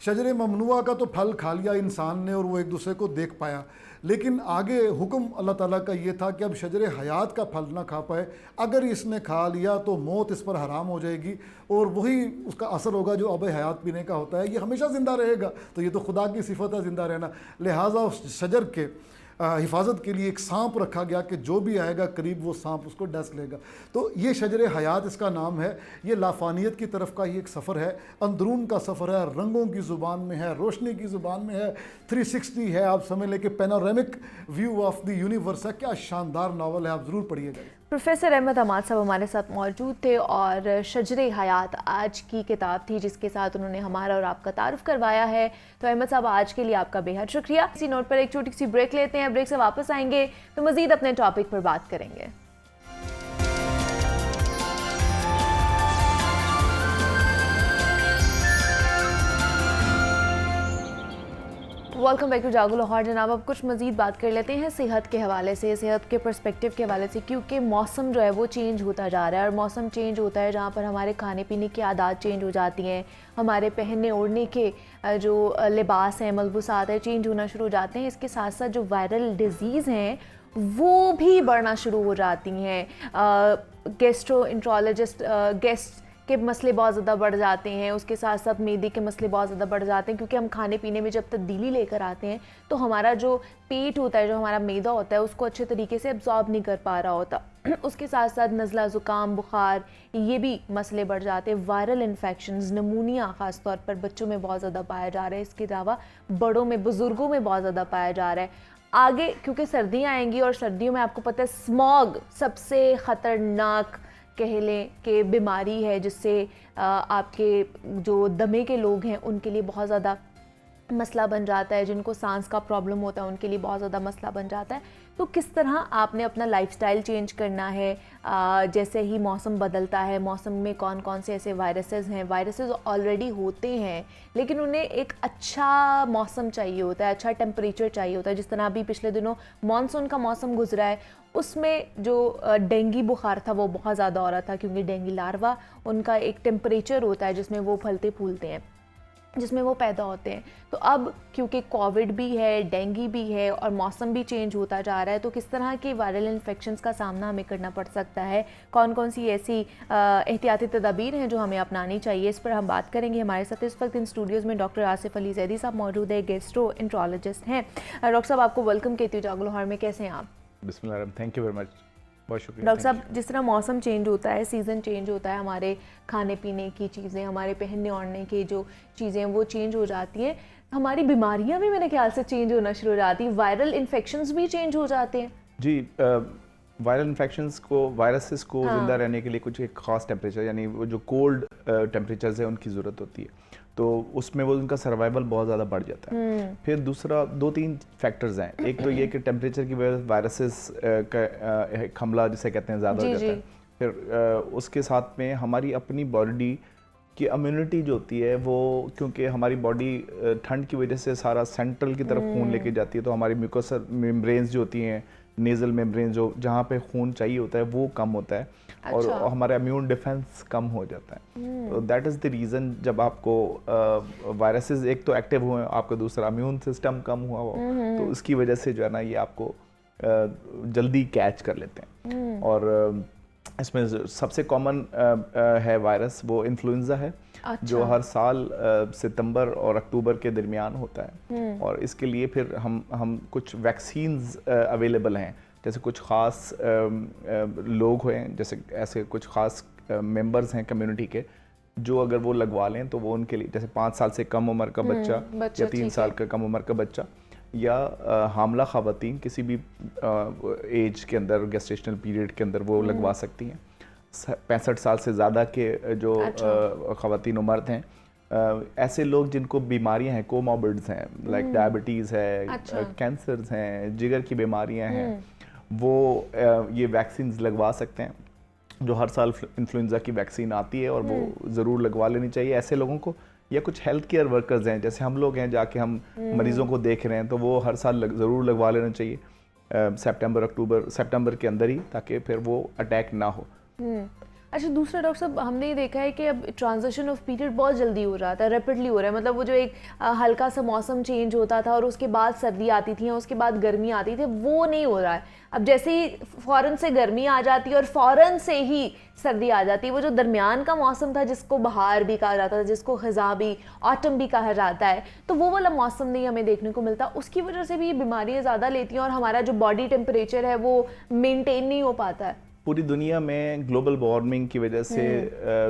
शजर ममनुआ का तो फल खा लिया इंसान ने और वो एक दूसरे को देख पाया, लेकिन आगे हुक्म अल्लाह ताला का ये था कि अब शजर हयात का फल ना खा पाए। अगर इसने खा लिया तो मौत इस पर हराम हो जाएगी और वही उसका असर होगा जो अब हयात पीने का होता है, ये हमेशा ज़िंदा रहेगा। तो ये तो खुदा की सिफत है ज़िंदा रहना। लिहाजा उस शजर के हिफाजत के लिए एक सांप रखा गया कि जो भी आएगा करीब वो सांप उसको डस लेगा। तो ये शजर हयात इसका नाम है। ये लाफानियत की तरफ का ही एक सफ़र है, अंदरून का सफ़र है, रंगों की ज़ुबान में है, रोशनी की ज़ुबान में है, 360 है। आप समझ लें कि panoramic view of the universe है। क्या शानदार नावल है, आप ज़रूर पढ़िएगा। प्रोफेसर अहमद हमाद साहब हमारे साथ मौजूद थे और शजर हयात आज की किताब थी जिसके साथ उन्होंने हमारा और आपका तारुफ करवाया है। तो अहमद साहब आज के लिए आपका बेहद शुक्रिया। इसी नोट पर एक छोटी सी ब्रेक लेते हैं, ब्रेक से वापस आएंगे तो मज़ीद अपने टॉपिक पर बात करेंगे। वेलकम बैक टू जागो लाहौर। जनाब अब कुछ मज़ीद बात कर लेते हैं सेहत के हवाले से, सेहत के पर्सपेक्टिव के हवाले से, क्योंकि मौसम जो है वो चेंज होता जा रहा है और मौसम चेंज होता है जहाँ पर हमारे खाने पीने की आदत चेंज हो जाती हैं, हमारे पहनने ओढ़ने के जो लिबास हैं, मलबूसात है, चेंज होना शुरू हो जाते हैं। इसके साथ साथ जो वायरल डिजीज़ हैं वो भी बढ़ना शुरू हो जाती हैं। गैस्ट्रोएंट्रोलॉजिस्ट गैस्ट के मसले बहुत ज़्यादा बढ़ जाते हैं, उसके साथ साथ मैदे के मसले बहुत ज़्यादा बढ़ जाते हैं, क्योंकि हम खाने पीने में जब तब्दीली लेकर आते हैं तो हमारा जो पेट होता है, जो हमारा मैदा होता है, उसको अच्छे तरीके से एब्जॉर्ब नहीं कर पा रहा होता। उसके साथ साथ नज़ला, ज़ुकाम, बुखार, ये भी मसले बढ़ जाते हैं। वायरल इन्फेक्शंस, नमूनिया ख़ास तौर पर बच्चों में बहुत ज़्यादा पाया जा रहा है। इसके अलावा बड़ों में, बुज़ुर्गों में बहुत ज़्यादा पाया जा रहा है। आगे क्योंकि सर्दियाँ आएंगी और सर्दियों में आपको पता है स्मॉग सबसे ख़तरनाक कह लें कि बीमारी है, जिससे आपके जो दमे के लोग हैं उनके लिए बहुत ज़्यादा मसला बन जाता है, जिनको सांस का प्रॉब्लम होता है उनके लिए बहुत ज़्यादा मसला बन जाता है। तो किस तरह आपने अपना लाइफस्टाइल चेंज करना है जैसे ही मौसम बदलता है। मौसम में कौन कौन से ऐसे वायरसेस हैं, वायरसेस ऑलरेडी होते हैं लेकिन उन्हें एक अच्छा मौसम चाहिए होता है, अच्छा टेम्परेचर चाहिए होता है। जिस तरह अभी पिछले दिनों मानसून का मौसम गुजरा है, उसमें जो डेंगू बुखार था वो बहुत ज़्यादा हो रहा था, क्योंकि डेंगू लार्वा उनका एक टेम्परेचर होता है जिसमें वो फलते फूलते हैं, जिसमें वो पैदा होते हैं। तो अब क्योंकि कोविड भी है, डेंगू भी है और मौसम भी चेंज होता जा रहा है, तो किस तरह के वायरल इन्फेक्शंस का सामना हमें करना पड़ सकता है, कौन कौन सी ऐसी एहतियाती तदाबीर हैं जो हमें अपनानी चाहिए, इस पर हम बात करेंगे। हमारे साथ इस वक्त इन स्टूडियोज़ में डॉक्टर आसिफ अली जैदी साहब मौजूद है, गैस्ट्रोएंट्रोलॉजिस्ट हैं। डॉक्टर साहब आपको वेलकम कहती हूँ जागो लाहौर में, कैसे हैं आप? बिस्मिल्लाह, थैंक यू वेरी मच, बहुत शुक्रिया। डॉक्टर साहब, जिस तरह मौसम चेंज होता है, सीज़न चेंज होता है, हमारे खाने पीने की चीज़ें, हमारे पहनने ओढ़ने की जो चीज़ें वो चेंज हो जाती हैं, हमारी बीमारियां भी मेरे ख्याल से चेंज होना शुरू हो जाती हैं, वायरल इन्फेक्शंस भी चेंज हो जाते हैं। जी, वायरल इन्फेक्शंस को, वायरसेस को ज़िंदा रहने के लिए कुछ एक ख़ास टेम्परेचर, यानी वो जो कोल्ड टेम्परेचर्स है उनकी ज़रूरत होती है, तो उसमें वो उनका सर्वाइवल बहुत ज़्यादा बढ़ जाता है। फिर दूसरा 2-3 फैक्टर्स हैं। एक तो ये कि टेम्परेचर की वजह से वायरसेस का हमला जिसे कहते हैं ज़्यादा हो जाता है। फिर उसके साथ में हमारी अपनी बॉडी की इम्यूनिटी जो होती है वो, क्योंकि हमारी बॉडी ठंड की वजह से सारा सेंट्रल की तरफ खून लेके जाती है, तो हमारी म्यूकोस मेम्ब्रेन्स जो होती हैं नेजल मेम्ब्रेन जो जहाँ पे खून चाहिए होता है वो कम होता है और अच्छा। हमारा इम्यून डिफेंस कम हो जाता है। तो दैट इज़ द रीज़न जब आपको वायरसेस एक तो एक्टिव हुए आपका दूसरा इम्यून सिस्टम कम हुआ हो तो उसकी वजह से जो है ना ये आपको जल्दी कैच कर लेते हैं। और इसमें सबसे कॉमन है वायरस वो इन्फ्लुएंजा है जो हर साल सितंबर और अक्टूबर के दरमियान होता है और इसके लिए फिर हम कुछ वैक्सीन्स अवेलेबल हैं, जैसे कुछ ख़ास लोग हैं, जैसे ऐसे कुछ ख़ास मेंबर्स हैं कम्युनिटी के जो अगर वो लगवा लें तो वो उनके लिए, जैसे 5 साल से कम उम्र का बच्चा या 3 साल का कम उम्र का बच्चा या हामला ख़वातीन किसी भी एज के अंदर गेस्टेशनल पीरियड के अंदर वो लगवा सकती हैं। 65 साल से ज़्यादा के जो ख़वातीन मर्द हैं, ऐसे लोग जिनको बीमारियां हैं कोमॉर्बिड्स हैं लाइक डायबिटीज़ है, कैंसर्स हैं, जिगर की बीमारियां हैं, वो ये वैक्सीन्स लगवा सकते हैं जो हर साल इन्फ्लुएंजा की वैक्सीन आती है और वो ज़रूर लगवा लेनी चाहिए ऐसे लोगों को। या कुछ हेल्थ केयर वर्कर्स हैं जैसे हम लोग हैं जाके हम मरीज़ों को देख रहे हैं तो वो हर साल ज़रूर लगवा लेना चाहिए सितंबर के अंदर ही, ताकि फिर वो अटैक ना हो। अच्छा, दूसरा डॉक्टर साहब हमने ये देखा है कि अब ट्रांजिशन ऑफ पीरियड बहुत जल्दी हो रहा था, रैपिडली हो रहा है, मतलब वो जो एक हल्का सा मौसम चेंज होता था और उसके बाद सर्दी आती थी और उसके बाद गर्मी आती थी, वो नहीं हो रहा है। अब जैसे ही फ़ौरन से गर्मी आ जाती है और फ़ौरन से ही सर्दी आ जाती है, वो जो दरमियान का मौसम था जिसको बहार भी कहा जाता था, जिसको ख़ज़ा भी, ऑटम भी कहा जाता है, तो वो वाला मौसम नहीं हमें देखने को मिलता। उसकी वजह से भी ये बीमारियाँ ज़्यादा लेती हैं और हमारा जो बॉडी टेम्परेचर है वो मेनटेन नहीं हो पाता है। पूरी दुनिया में ग्लोबल वार्मिंग की वजह से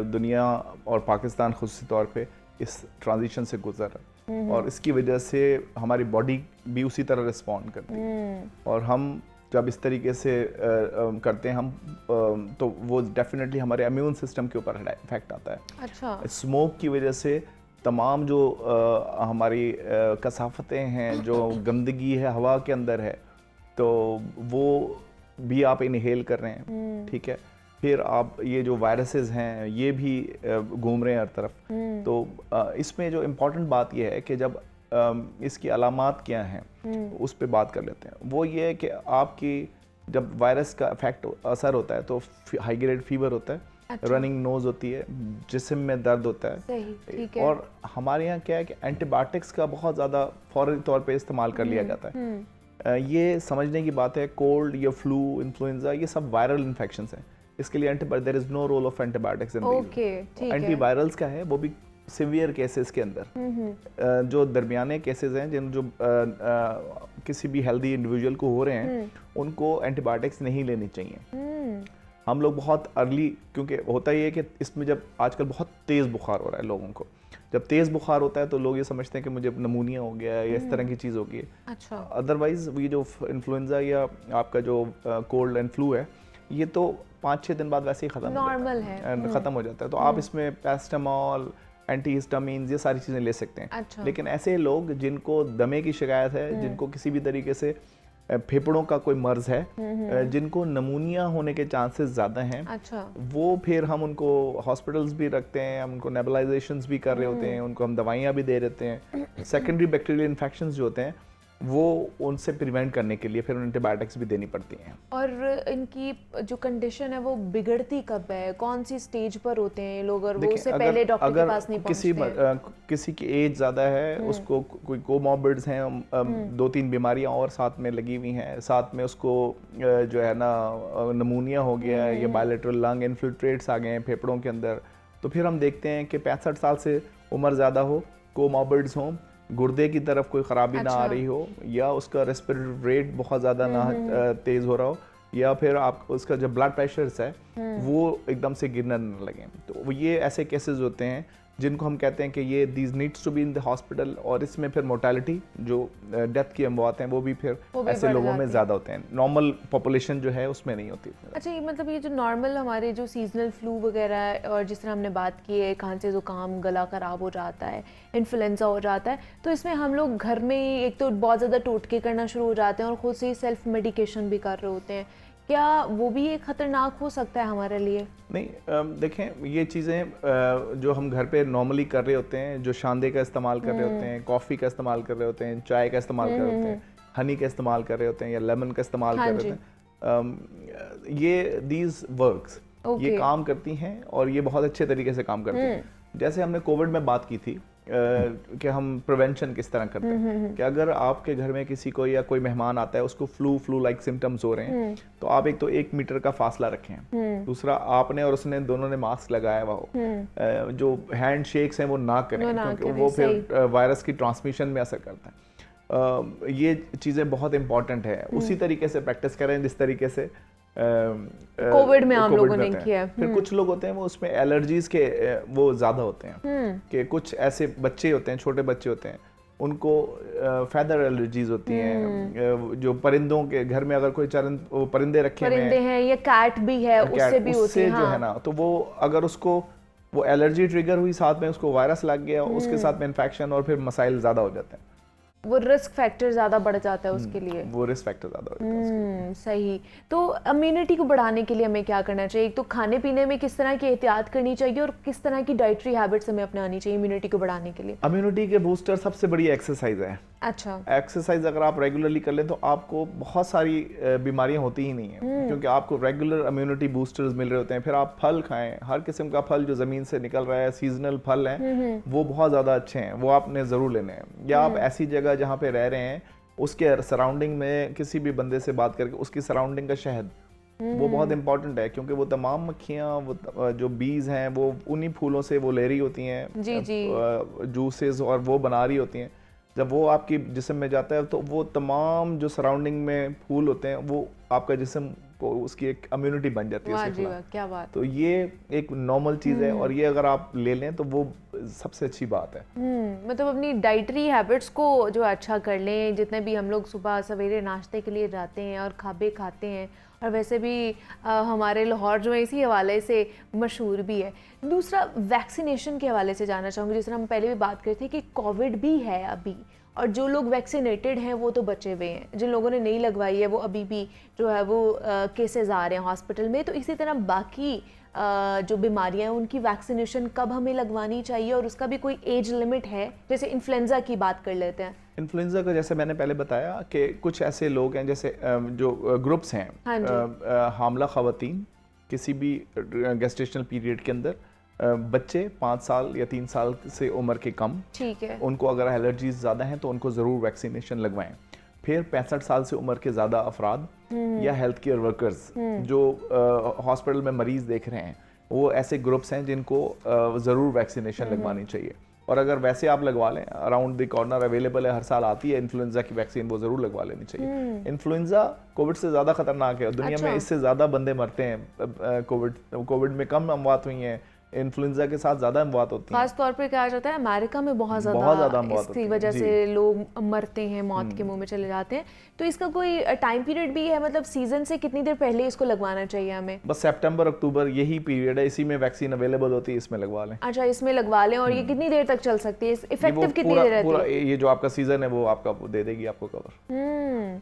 दुनिया और पाकिस्तान खुसूसी तौर पे इस ट्रांजिशन से गुजर रहा है और इसकी वजह से हमारी बॉडी भी उसी तरह रिस्पॉन्ड करती है और हम जब इस तरीके से करते हैं हम तो वो डेफिनेटली हमारे इम्यून सिस्टम के ऊपर इफेक्ट आता है। अच्छा। स्मोक की वजह से तमाम जो हमारी कसाफतें हैं, जो गंदगी है हवा के अंदर है, तो वो भी आप इनहेल कर रहे हैं, ठीक है। फिर आप ये जो वायरसेस हैं ये भी घूम रहे हैं हर तरफ। तो इसमें जो इम्पोर्टेंट बात ये है कि जब इसकी अलामात क्या हैं उस पर बात कर लेते हैं। वो ये है कि आपकी जब वायरस का इफेक्ट असर होता है तो हाई ग्रेड फीवर होता है, अच्छा। रनिंग नोज होती है, जिस्म में दर्द होता है, सही, ठीक है। और हमारे यहाँ क्या है कि एंटीबायोटिक्स का बहुत ज़्यादा फौरी तौर पे इस्तेमाल कर लिया जाता है। ये समझने की बात है, कोल्ड या फ्लू, इन्फ्लुएंजा, ये सब वायरल इन्फेक्शंस हैं। इसके लिए there is no role of antibiotics in these. Antivirals का है वो भी सीवियर केसेस के अंदर। जो दरमियाने केसेस हैं जो किसी भी हेल्दी इंडिविजुअल को हो रहे हैं उनको एंटीबायोटिक्स नहीं लेनी चाहिए। हम लोग बहुत अर्ली, क्योंकि होता ही है कि इसमें जब आजकल बहुत तेज़ बुखार हो रहा है लोगों को, जब तेज़ बुखार होता है तो लोग ये समझते हैं कि मुझे नमूनिया हो गया है या इस तरह की चीज़ होगी। अच्छा। अदरवाइज़ ये जो इन्फ्लुएंजा या आपका जो कोल्ड एंड फ्लू है ये तो 5-6 दिन बाद वैसे ही ख़त्म नॉर्मल है, ख़त्म हो जाता है। तो आप इसमें पैरासिटामोल, एंटीहिस्टामीन्स ये सारी चीज़ें ले सकते हैं। अच्छा। लेकिन ऐसे लोग जिनको दमे की शिकायत है, जिनको किसी भी तरीके से फेफड़ों का कोई मर्ज है, जिनको नमूनिया होने के चांसेस ज़्यादा हैं, अच्छा। वो फिर हम उनको हॉस्पिटल्स भी रखते हैं, हम उनको नेबुलाइजेशंस भी कर रहे होते हैं, उनको हम दवाइयाँ भी दे देते हैं। सेकेंडरी बैक्टीरियल इन्फेक्शंस जो होते हैं वो उनसे प्रिवेंट करने के लिए फिर एंटीबायोटिक्स भी देनी पड़ती हैं। और इनकी जो कंडीशन है वो बिगड़ती कब है, कौन सी स्टेज पर होते हैं लोग, और वो उससे पहले डॉक्टर के पास नहीं पहुंचते हैं? किसी की एज ज़्यादा है, उसको कोई कोमॉर्बिड्स हैं, 2-3 बीमारियां और साथ में लगी हुई हैं, साथ में उसको जो है ना नमूनिया हो गया है या बायलैटरल लंग इन्फिल्ट्रेट्स आ गए हैं फेफड़ों के अंदर, तो फिर हम देखते हैं कि 65 साल से उम्र ज़्यादा हो, कोमॉर्बिड्स हों, गुर्दे की तरफ कोई ख़राबी ना आ रही हो, या उसका रेस्पिरेटरी रेट बहुत ज़्यादा ना तेज़ हो रहा हो, या फिर आप उसका जो ब्लड प्रेशर्स है वो एकदम से गिरने न लगे। तो ये ऐसे केसेस होते हैं जिनको हम कहते हैं कि ये these needs to be in the hospital, और इसमें फिर मोर्टेलिटी जो डेथ की अमवात हैं वो भी फिर ऐसे लोगों में ज़्यादा होते हैं। नॉर्मल पॉपुलेशन जो है उसमें नहीं होती। अच्छा, ये मतलब ये जो नॉर्मल हमारे जो सीजनल फ्लू वगैरह और जिस तरह हमने बात की है, खांसी ज़ुकाम, गला ख़राब हो जाता है, इन्फ्लुएंजा हो जाता है, तो इसमें हम लोग घर में एक तो बहुत ज़्यादा टोटके करना शुरू हो जाते हैं और ख़ुद से ही सेल्फ मेडिकेशन भी कर रहे होते हैं। क्या वो भी एक ख़तरनाक हो सकता है हमारे लिए? नहीं, देखें ये चीज़ें जो हम घर पे नॉर्मली कर रहे होते हैं, जो शांदे का इस्तेमाल कर रहे होते हैं, कॉफ़ी का इस्तेमाल कर रहे होते हैं, चाय का इस्तेमाल कर रहे होते हैं, हनी का इस्तेमाल कर रहे होते हैं या लेमन का इस्तेमाल हाँ कर रहे होते हैं, ये दीज वर्क्स, ये काम करती हैं और ये बहुत अच्छे तरीके से काम करती हैं। जैसे हमने कोविड में बात की थी कि हम प्रिवेंशन किस तरह करते हैं, कि अगर आपके घर में किसी को या कोई मेहमान आता है उसको फ्लू लाइक सिम्टम्स हो रहे हैं, तो आप एक तो 1 मीटर का फासला रखें, दूसरा आपने और उसने दोनों ने मास्क लगाया हुआ हो, जो हैंड शेक्स हैं वो ना करें क्योंकि वो फिर वायरस की ट्रांसमिशन में असर करता है। ये चीज़ें बहुत इंपॉर्टेंट है। उसी तरीके से प्रैक्टिस करें जिस तरीके से कोविड में हम लोगों ने किया। फिर कुछ लोग होते हैं वो उसमें एलर्जीज के वो ज़्यादा होते हैं, कि कुछ ऐसे बच्चे होते हैं, छोटे बच्चे होते हैं, उनको फेदर एलर्जीज होती हैं, जो परिंदों के घर में अगर कोई परिंदे रखे परिंदे हैं या कैट भी है उससे भी होती है, जो है ना, तो वो अगर उसको वो एलर्जी ट्रिगर हुई, साथ में उसको वायरस लग गया, उसके साथ में इन्फेक्शन और फिर मसाइल ज़्यादा हो जाते हैं, वो रिस्क फैक्टर ज़्यादा बढ़ जाता है उसके लिए, वो रिस्क फैक्टर ज़्यादा हो जाता है। सही। तो इम्यूनिटी को बढ़ाने के लिए हमें क्या करना चाहिए? एक तो खाने पीने में किस तरह की एहतियात करनी चाहिए और किस तरह की डाइटरी हैबिट्स हमें अपनानी चाहिए इम्यूनिटी को बढ़ाने के लिए? इम्यूनिटी के बूस्टर सबसे बड़ी एक्सरसाइज है। अच्छा, एक्सरसाइज अगर आप रेगुलरली कर लें तो आपको बहुत सारी बीमारियां होती ही नहीं है, क्योंकि आपको रेगुलर इम्यूनिटी बूस्टर्स मिल रहे होते हैं। फिर आप फल खाएं, हर किस्म का फल जो ज़मीन से निकल रहा है, सीजनल फल हैं, वो बहुत ज़्यादा अच्छे हैं, वो आपने ज़रूर लेने हैं। या आप ऐसी जगह जहाँ पे रह रहे हैं उसके सराउंडिंग में किसी भी बंदे से बात करके उसकी सराउंडिंग का शहद, वो बहुत इंपॉर्टेंट है, क्योंकि वो तमाम मक्खियाँ, वो जो बीज हैं, वो उन्हीं फूलों से वो ले रही होती हैं जूसेस, और वो बना रही होती हैं। जब वो आपकी जिस्म में जाता है तो वो तमाम जो सराउंडिंग में फूल होते हैं वो आपका जिस्म को उसकी एक इम्यूनिटी बन जाती है उसके खिलाफ। क्या बात। तो ये एक नॉर्मल चीज़ है और ये अगर आप ले लें तो वो सबसे अच्छी बात है। मतलब अपनी डाइटरी हैबिट्स को जो अच्छा कर लें, जितने भी हम लोग सुबह सवेरे नाश्ते के लिए जाते हैं और खाबे खाते हैं, और वैसे भी हमारे लाहौर जो है इसी हवाले से मशहूर भी है। दूसरा, वैक्सीनेशन के हवाले से जानना चाहूँगी। जिस तरह हम पहले भी बात कर थे कि कोविड भी है अभी, और जो लोग वैक्सीनेटेड हैं वो तो बचे हुए हैं, जिन लोगों ने नहीं लगवाई है वो अभी भी जो है वो केसेस आ रहे हैं हॉस्पिटल में। तो इसी तरह बाकी जो बीमारियां हैं उनकी वैक्सीनेशन कब हमें लगवानी चाहिए, और उसका भी कोई एज लिमिट है? जैसे इन्फ्लुएंजा की बात कर लेते हैं। इन्फ्लुएंजा का जैसे मैंने पहले बताया कि कुछ ऐसे लोग हैं, जैसे जो ग्रुप्स हैं, हामला ख़वातीन किसी भी गेस्टेशनल पीरियड के अंदर, बच्चे 5 साल या 3 साल से उम्र के कम, ठीक है, उनको अगर एलर्जीज ज़्यादा हैं तो उनको ज़रूर वैक्सीनेशन लगवाएं। फिर 65 साल से उम्र के ज़्यादा अफराद या हेल्थ केयर वर्कर्स जो हॉस्पिटल में मरीज देख रहे हैं, वो ऐसे ग्रुप्स हैं जिनको ज़रूर वैक्सीनेशन लगवानी चाहिए। और अगर वैसे आप लगवा लें, अराउंड द कॉर्नर अवेलेबल है, हर साल आती है इन्फ्लुएंजा की वैक्सीन, वो ज़रूर लगवा लेनी चाहिए। इन्फ्लुएंजा कोविड से ज़्यादा खतरनाक है, दुनिया में इससे ज़्यादा बंदे मरते हैं। कोविड में कम अमवात हुई हैं, इन्फ्लुएंजा के साथ ज़्यादा अमवात होती हैं। खास तौर पे कहा जाता है अमेरिका में बहुत ज़्यादा इसकी वजह से लोग मरते हैं, मौत के मुंह में चले जाते हैं। तो इसका कोई टाइम पीरियड भी है? मतलब सीजन से कितनी देर पहले इसको लगवाना चाहिए हमें? बस सितंबर अक्टूबर यही पीरियड है, इसी में वैक्सीन अवेलेबल होती है, इसमें लगवा लें। अच्छा, इसमें लगवा लें। और ये कितनी देर तक चल सकती है? इफेक्टिव कितनी देर रहती है? ये जो आपका सीजन है वो आपका दे देगी आपको कवर।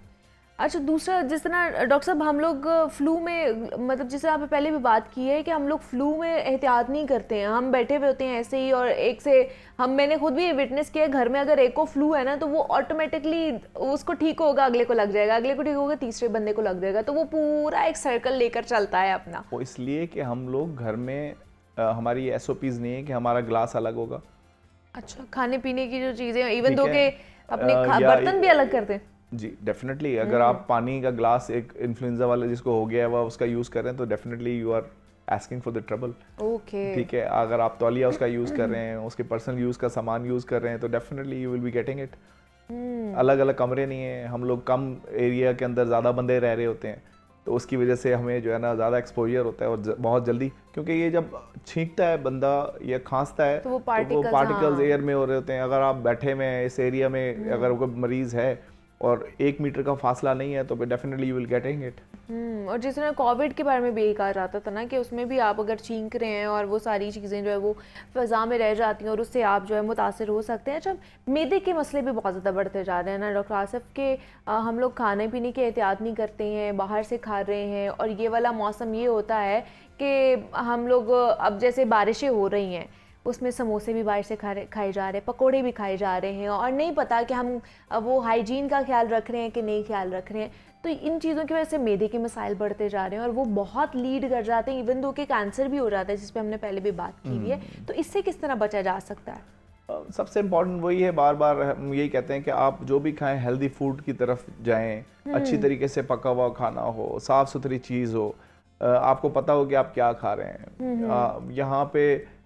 अच्छा, दूसरा, जिस तरह डॉक्टर साहब हम लोग फ्लू में, मतलब जिस तरह आपने पहले भी बात की है कि हम लोग फ्लू में एहतियात नहीं करते हैं, हम बैठे हुए होते हैं ऐसे ही, और एक से मैंने खुद भी विटनेस किया, घर में अगर एक को फ्लू है ना तो वो ऑटोमेटिकली उसको ठीक होगा, अगले को लग जाएगा, अगले को ठीक होगा, तीसरे बंदे को लग जाएगा, तो वो पूरा एक सर्कल लेकर चलता है अपना। वो इसलिए कि हम लोग घर में हमारी SOPs नहीं है कि हमारा ग्लास अलग होगा। अच्छा, खाने पीने की जो चीज़ें, इवन दो के अपने बर्तन भी अलग करते हैं। जी, डेफिनेटली। अगर आप पानी का ग्लास एक इन्फ्लुएंजा वाले जिसको हो गया है वह उसका यूज़ कर रहे हैं तो definitely you are asking for the trouble. Okay, ठीक है। अगर आप तौलिया उसका यूज़ कर रहे हैं, उसके पर्सनल यूज़ का सामान यूज़ कर रहे हैं, तो definitely you will be getting it. अलग अलग कमरे नहीं है, हम लोग कम एरिया के अंदर ज़्यादा बंदे रह रहे होते हैं, तो उसकी वजह से हमें जो है ना ज़्यादा एक्सपोजर होता है, और बहुत जल्दी, क्योंकि ये जब छींकता है बंदा या खांसता है तो वो पार्टिकल्स एयर में हो रहे होते हैं। अगर आप बैठे में इस एरिया में अगर कोई मरीज़ है और 1 मीटर का फासला नहीं है तो definitely you will getting it. और जिस तरह कोविड के बारे में भी यही कहा जाता था ना कि उसमें भी आप अगर छींक रहे हैं और वो सारी चीज़ें जो है वो फ़ज़ा में रह जाती हैं और उससे आप जो है मुतासिर हो सकते हैं। अच्छा, मैदे के मसले भी बहुत ज़्यादा बढ़ते जा रहे हैं ना डॉक्टर आसिफ, के हम लोग खाने पीने की एहतियात नहीं करते हैं, बाहर से खा रहे हैं, और ये वाला मौसम ये होता है कि हम लोग अब जैसे बारिशें हो रही हैं उसमें समोसे भी बाहर से खाए जा रहे हैं, पकोड़े भी खाए जा रहे हैं, और नहीं पता कि हम वो हाइजीन का ख्याल रख रहे हैं कि नहीं ख्याल रख रहे हैं। तो इन चीज़ों की वजह से मैदे के मसाइल बढ़ते जा रहे हैं और वो बहुत लीड कर जाते हैं, इवन दो कि कैंसर भी हो जाता है, जिस पे हमने पहले भी बात की हुई है। तो इससे किस तरह बचा जा सकता है? सबसे इम्पोर्टेंट वही है, बार बार हम यही कहते हैं कि आप जो भी खाएं हेल्दी फूड की तरफ जाएं, अच्छी तरीके से पका हुआ खाना हो, साफ़ सुथरी चीज़ हो, आपको पता हो कि आप क्या खा रहे हैं। यहाँ पे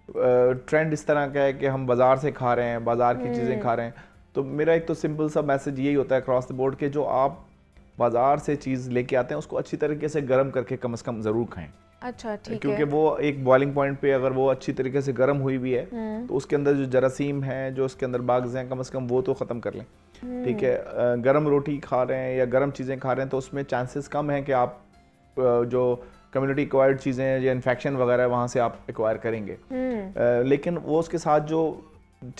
ट्रेंड इस तरह का है कि हम बाज़ार से खा रहे हैं, बाज़ार की चीज़ें खा रहे हैं। तो मेरा एक तो सिंपल सा मैसेज यही होता है अक्रॉस द बोर्ड कि जो आप बाज़ार से चीज़ लेके आते हैं उसको अच्छी तरीके से गर्म करके कम से कम ज़रूर खाएं। अच्छा, ठीक है। क्योंकि वो एक बॉइलिंग पॉइंट पे अगर वो अच्छी तरीके से गर्म हुई भी है तो उसके अंदर जो जरासीम है, जो उसके अंदर बाग्स हैं, कम से कम वो तो ख़त्म कर लें। ठीक है, गर्म रोटी खा रहे हैं या गर्म चीज़ें खा रहे हैं तो उसमें चांसेस कम हैं कि आप जो कम्युनिटी एक्वायर्ड चीज़ें या इन्फेक्शन वगैरह वहाँ से आप एक्वायर करेंगे। लेकिन वो उसके साथ जो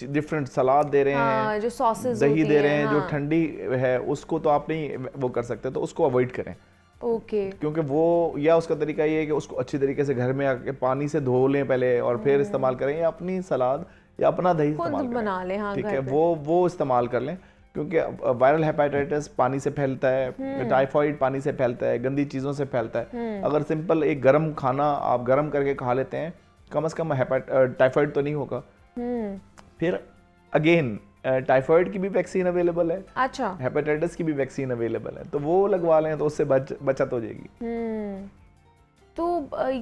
डिफरेंट सलाद दे रहे हैं, जो सॉसेस दही दे रहे हैं, जो ठंडी है, उसको तो आप नहीं वो कर सकते, तो उसको अवॉइड करें। ओके। क्योंकि वो या उसका तरीका ये है कि उसको अच्छी तरीके से घर में आके पानी से धो लें पहले और फिर इस्तेमाल करें, या अपनी सलाद या अपना दही इस्तेमाल बना लें। हाँ, ठीक है, वो इस्तेमाल कर लें। क्योंकि वायरल हेपेटाइटिस पानी से फैलता है, टाइफाइड पानी से फैलता है, गंदी चीज़ों से फैलता है। अगर सिंपल एक गर्म खाना आप गर्म करके खा लेते हैं, कम से कम टाइफाइड तो नहीं होगा। फिर अगेन टाइफाइड की भी वैक्सीन अवेलेबल है, अच्छा, हेपेटाइटिस की भी वैक्सीन अवेलेबल है, तो वो लगवा लें तो उससे बचत हो जाएगी। तो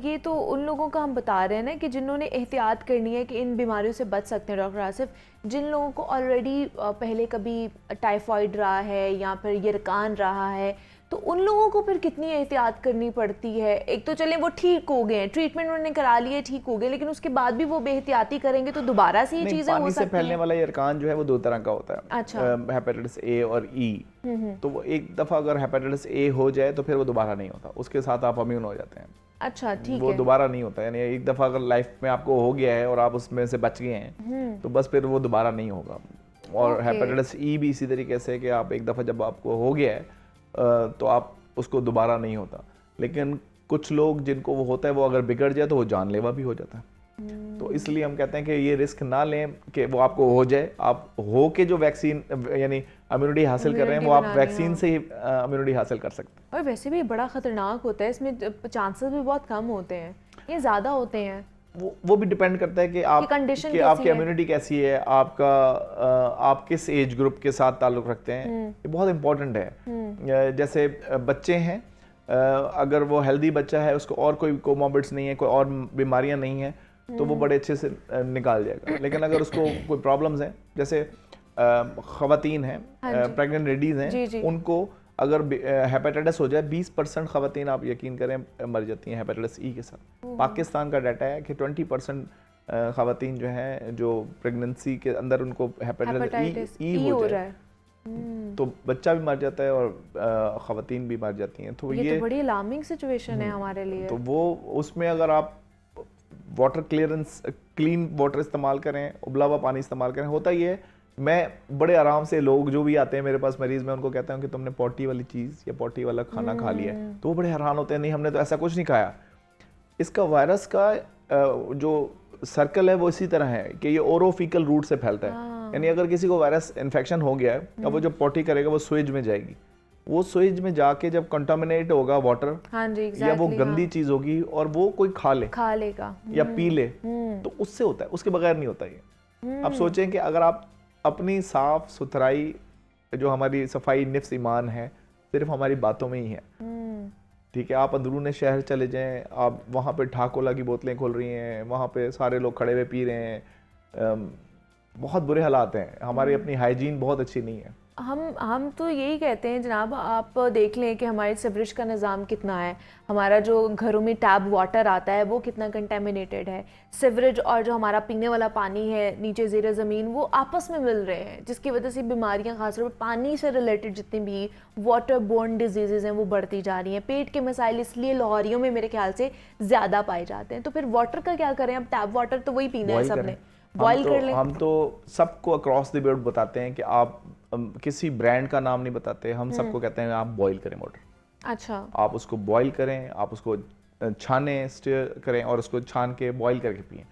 ये तो उन लोगों का हम बता रहे हैं ना कि जिन्होंने एहतियात करनी है कि इन बीमारियों से बच सकते हैं डॉक्टर आसिफ। जिन लोगों को ऑलरेडी पहले कभी टाइफाइड रहा है या फिर यरकान रहा है, तो उन लोगों को फिर कितनी एहतियात करनी पड़ती है? एक तो चलें वो ठीक हो गए हैं, ट्रीटमेंट उन्होंने करा लिए, ठीक हो गए, लेकिन उसके बाद भी वो बेहतियाती करेंगे तो दोबारा से ये चीज़ें हो सकती हैं। फैलने वाला यरकान जो है वो दो तरह का होता है। अच्छा। हेपेटाइटिस ए और ई। तो वो एक दफ़ा अगर हेपेटाइटिस ए हो जाए तो फिर वो दोबारा नहीं होता, उसके साथ आप इम्यून हो जाते हैं। अच्छा, ठीक है। वो दोबारा नहीं होता, यानी एक दफ़ा अगर लाइफ में आपको हो गया है और आप उसमें से बच गए हैं तो बस फिर वो दोबारा नहीं होगा। और हेपेटाइटिस ई भी इसी तरीके से कि आप एक दफ़ा जब आपको हो गया है तो आप उसको दोबारा नहीं होता। लेकिन कुछ लोग जिनको वो होता है वो अगर बिगड़ जाए तो वो जानलेवा भी हो जाता है। तो इसलिए हम कहते हैं कि ये रिस्क ना लें कि वो आपको हो जाए, आप हो के जो वैक्सीन यानी इम्यूनिटी हासिल कर रहे हैं वो आप वैक्सीन से ही इम्यूनिटी हासिल कर सकते हैं। और वैसे भी बड़ा ख़तरनाक होता है, इसमें चांसेस भी बहुत कम होते हैं, ये ज़्यादा होते हैं। वो भी डिपेंड करता है कि आपकी इम्यूनिटी कैसी है, आप किस एज ग्रुप के साथ ताल्लुक़ रखते हैं, ये बहुत इंपॉर्टेंट है। जैसे बच्चे हैं, अगर वो हेल्दी बच्चा है, उसको और कोई कोमॉर्बिड्स नहीं है, कोई और बीमारियां नहीं है, तो वो बड़े अच्छे से निकाल जाएगा। लेकिन अगर उसको कोई प्रॉब्लम्स हैं, जैसे ख़वातीन हैं, प्रेग्नेंट लेडीज़ हैं, उनको अगर हेपेटाइटिस हो जाए 20% ख़वातीन आप यकीन करें मर जाती हैं हेपेटाइटिस ई के साथ। पाकिस्तान का डाटा है कि 20% ख़वातीन जो हैं जो प्रेगनेंसी के अंदर उनको हेपेटाइटिस ई हो जाए तो बच्चा भी मर जाता है और ख़वातीन भी मर जाती हैं। तो ये तो बड़ी अलार्मिंग सिचुएशन है हमारे लिए। तो वो उसमें अगर आप वाटर क्लीन वाटर इस्तेमाल करें, उबला हुआ पानी इस्तेमाल करें। होता ये है, मैं बड़े आराम से लोग जो भी आते हैं मेरे पास मरीज, मैं उनको कहता हूँ कि तुमने पॉटी वाली चीज़ या पॉटी वाला खाना खा लिया है, तो वो बड़े हैरान होते हैं, नहीं हमने तो ऐसा कुछ नहीं खाया। इसका वायरस का जो सर्कल है वो इसी तरह है कि ये ओरोफिकल रूट से फैलता है। यानी अगर किसी को वायरस इन्फेक्शन हो गया है, अब वो जब पॉटी करेगा वो स्विज में जाएगी, वो स्विज में जाके जब कंटामिनेट होगा वाटर, हाँ जी, या वो गंदी चीज होगी और वो कोई खा लेगा या पी ले, तो उससे होता है, उसके बगैर नहीं होता ये। आप सोचें कि अगर आप अपनी साफ सुथराई, जो हमारी सफाई निफ्स ईमान है, सिर्फ हमारी बातों में ही है, ठीक है। आप अंदरूने शहर चले जाएं, आप वहाँ पे ठाकोला की बोतलें खोल रही हैं, वहाँ पे सारे लोग खड़े हुए पी रहे हैं, बहुत बुरे हालात हैं। हमारी अपनी हाइजीन बहुत अच्छी नहीं है। हम तो यही कहते हैं जनाब, आप देख लें कि हमारे सीवरेज का निज़ाम कितना है, हमारा जो घरों में टैप वाटर आता है वो कितना कंटेमिनेटेड है। सीवरेज और जो हमारा पीने वाला पानी है नीचे ज़ेरे ज़मीन, वो आपस में मिल रहे हैं, जिसकी वजह से बीमारियां खासतौर पर पानी से रिलेटेड जितनी भी वाटर बोर्न डिजीज़ हैं वो बढ़ती जा रही हैं। पेट के मसाइल इसलिए लाहौरियों में मेरे ख्याल से ज़्यादा पाए जाते हैं। तो फिर वाटर का क्या करें? अब टैप वाटर तो वही पीना है सबने, बॉयल कर लें। हम तो सबको अक्रॉस द बोर्ड बताते हैं कि आप किसी ब्रांड का नाम नहीं बताते, हम सबको कहते हैं आप बॉईल करें वाटर। अच्छा, आप उसको बॉईल करें, आप उसको छाने, स्टीयर करें और उसको छान के बॉईल करके पिएं।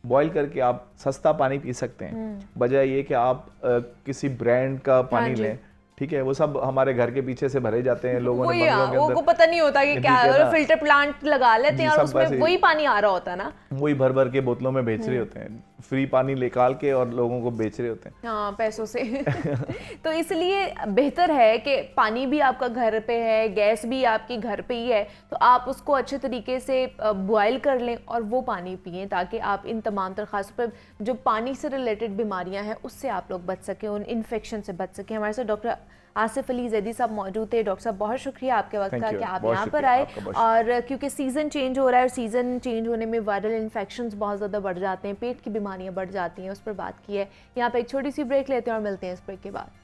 बॉईल करके आप सस्ता पानी पी सकते हैं, बजाय ये कि आप किसी ब्रांड का पानी लें। ठीक है, वो सब हमारे घर के पीछे से भरे जाते हैं लोगों ने बंगलों के अंदर, को पता नहीं होता कि क्या है, और फिल्टर प्लांट लगा लेते हैं और उसमें वही पानी आ रहा होता है ना, वही भर भर के बोतलों में बेच रहे होते हैं, फ्री पानी निकाल के और लोगों को बेच रहे होते हैं, हाँ, पैसों से। तो इसलिए बेहतर है कि पानी भी आपका घर पे है, गैस भी आपकी घर पे ही है, तो आप उसको अच्छे तरीके से बॉयल कर लें और वो पानी पिएं, ताकि आप इन तमाम तरह खासतौर पर जो पानी से रिलेटेड बीमारियां हैं उससे आप लोग बच सकें, उन इन्फेक्शन से बच सकें। हमारे साथ डॉक्टर आसिफ अली जैदी साहब मौजूद थे। डॉक्टर साहब, बहुत शुक्रिया आपके वक्त का कि आप यहाँ पर आए, और क्योंकि सीज़न चेंज हो रहा है और सीज़न चेंज होने में वायरल इन्फेक्शंस बहुत ज़्यादा बढ़ जाते हैं, पेट की बीमारियाँ बढ़ जाती हैं, उस पर बात की है। यहाँ पे एक छोटी सी ब्रेक लेते हैं और मिलते हैं इस ब्रेक के बाद।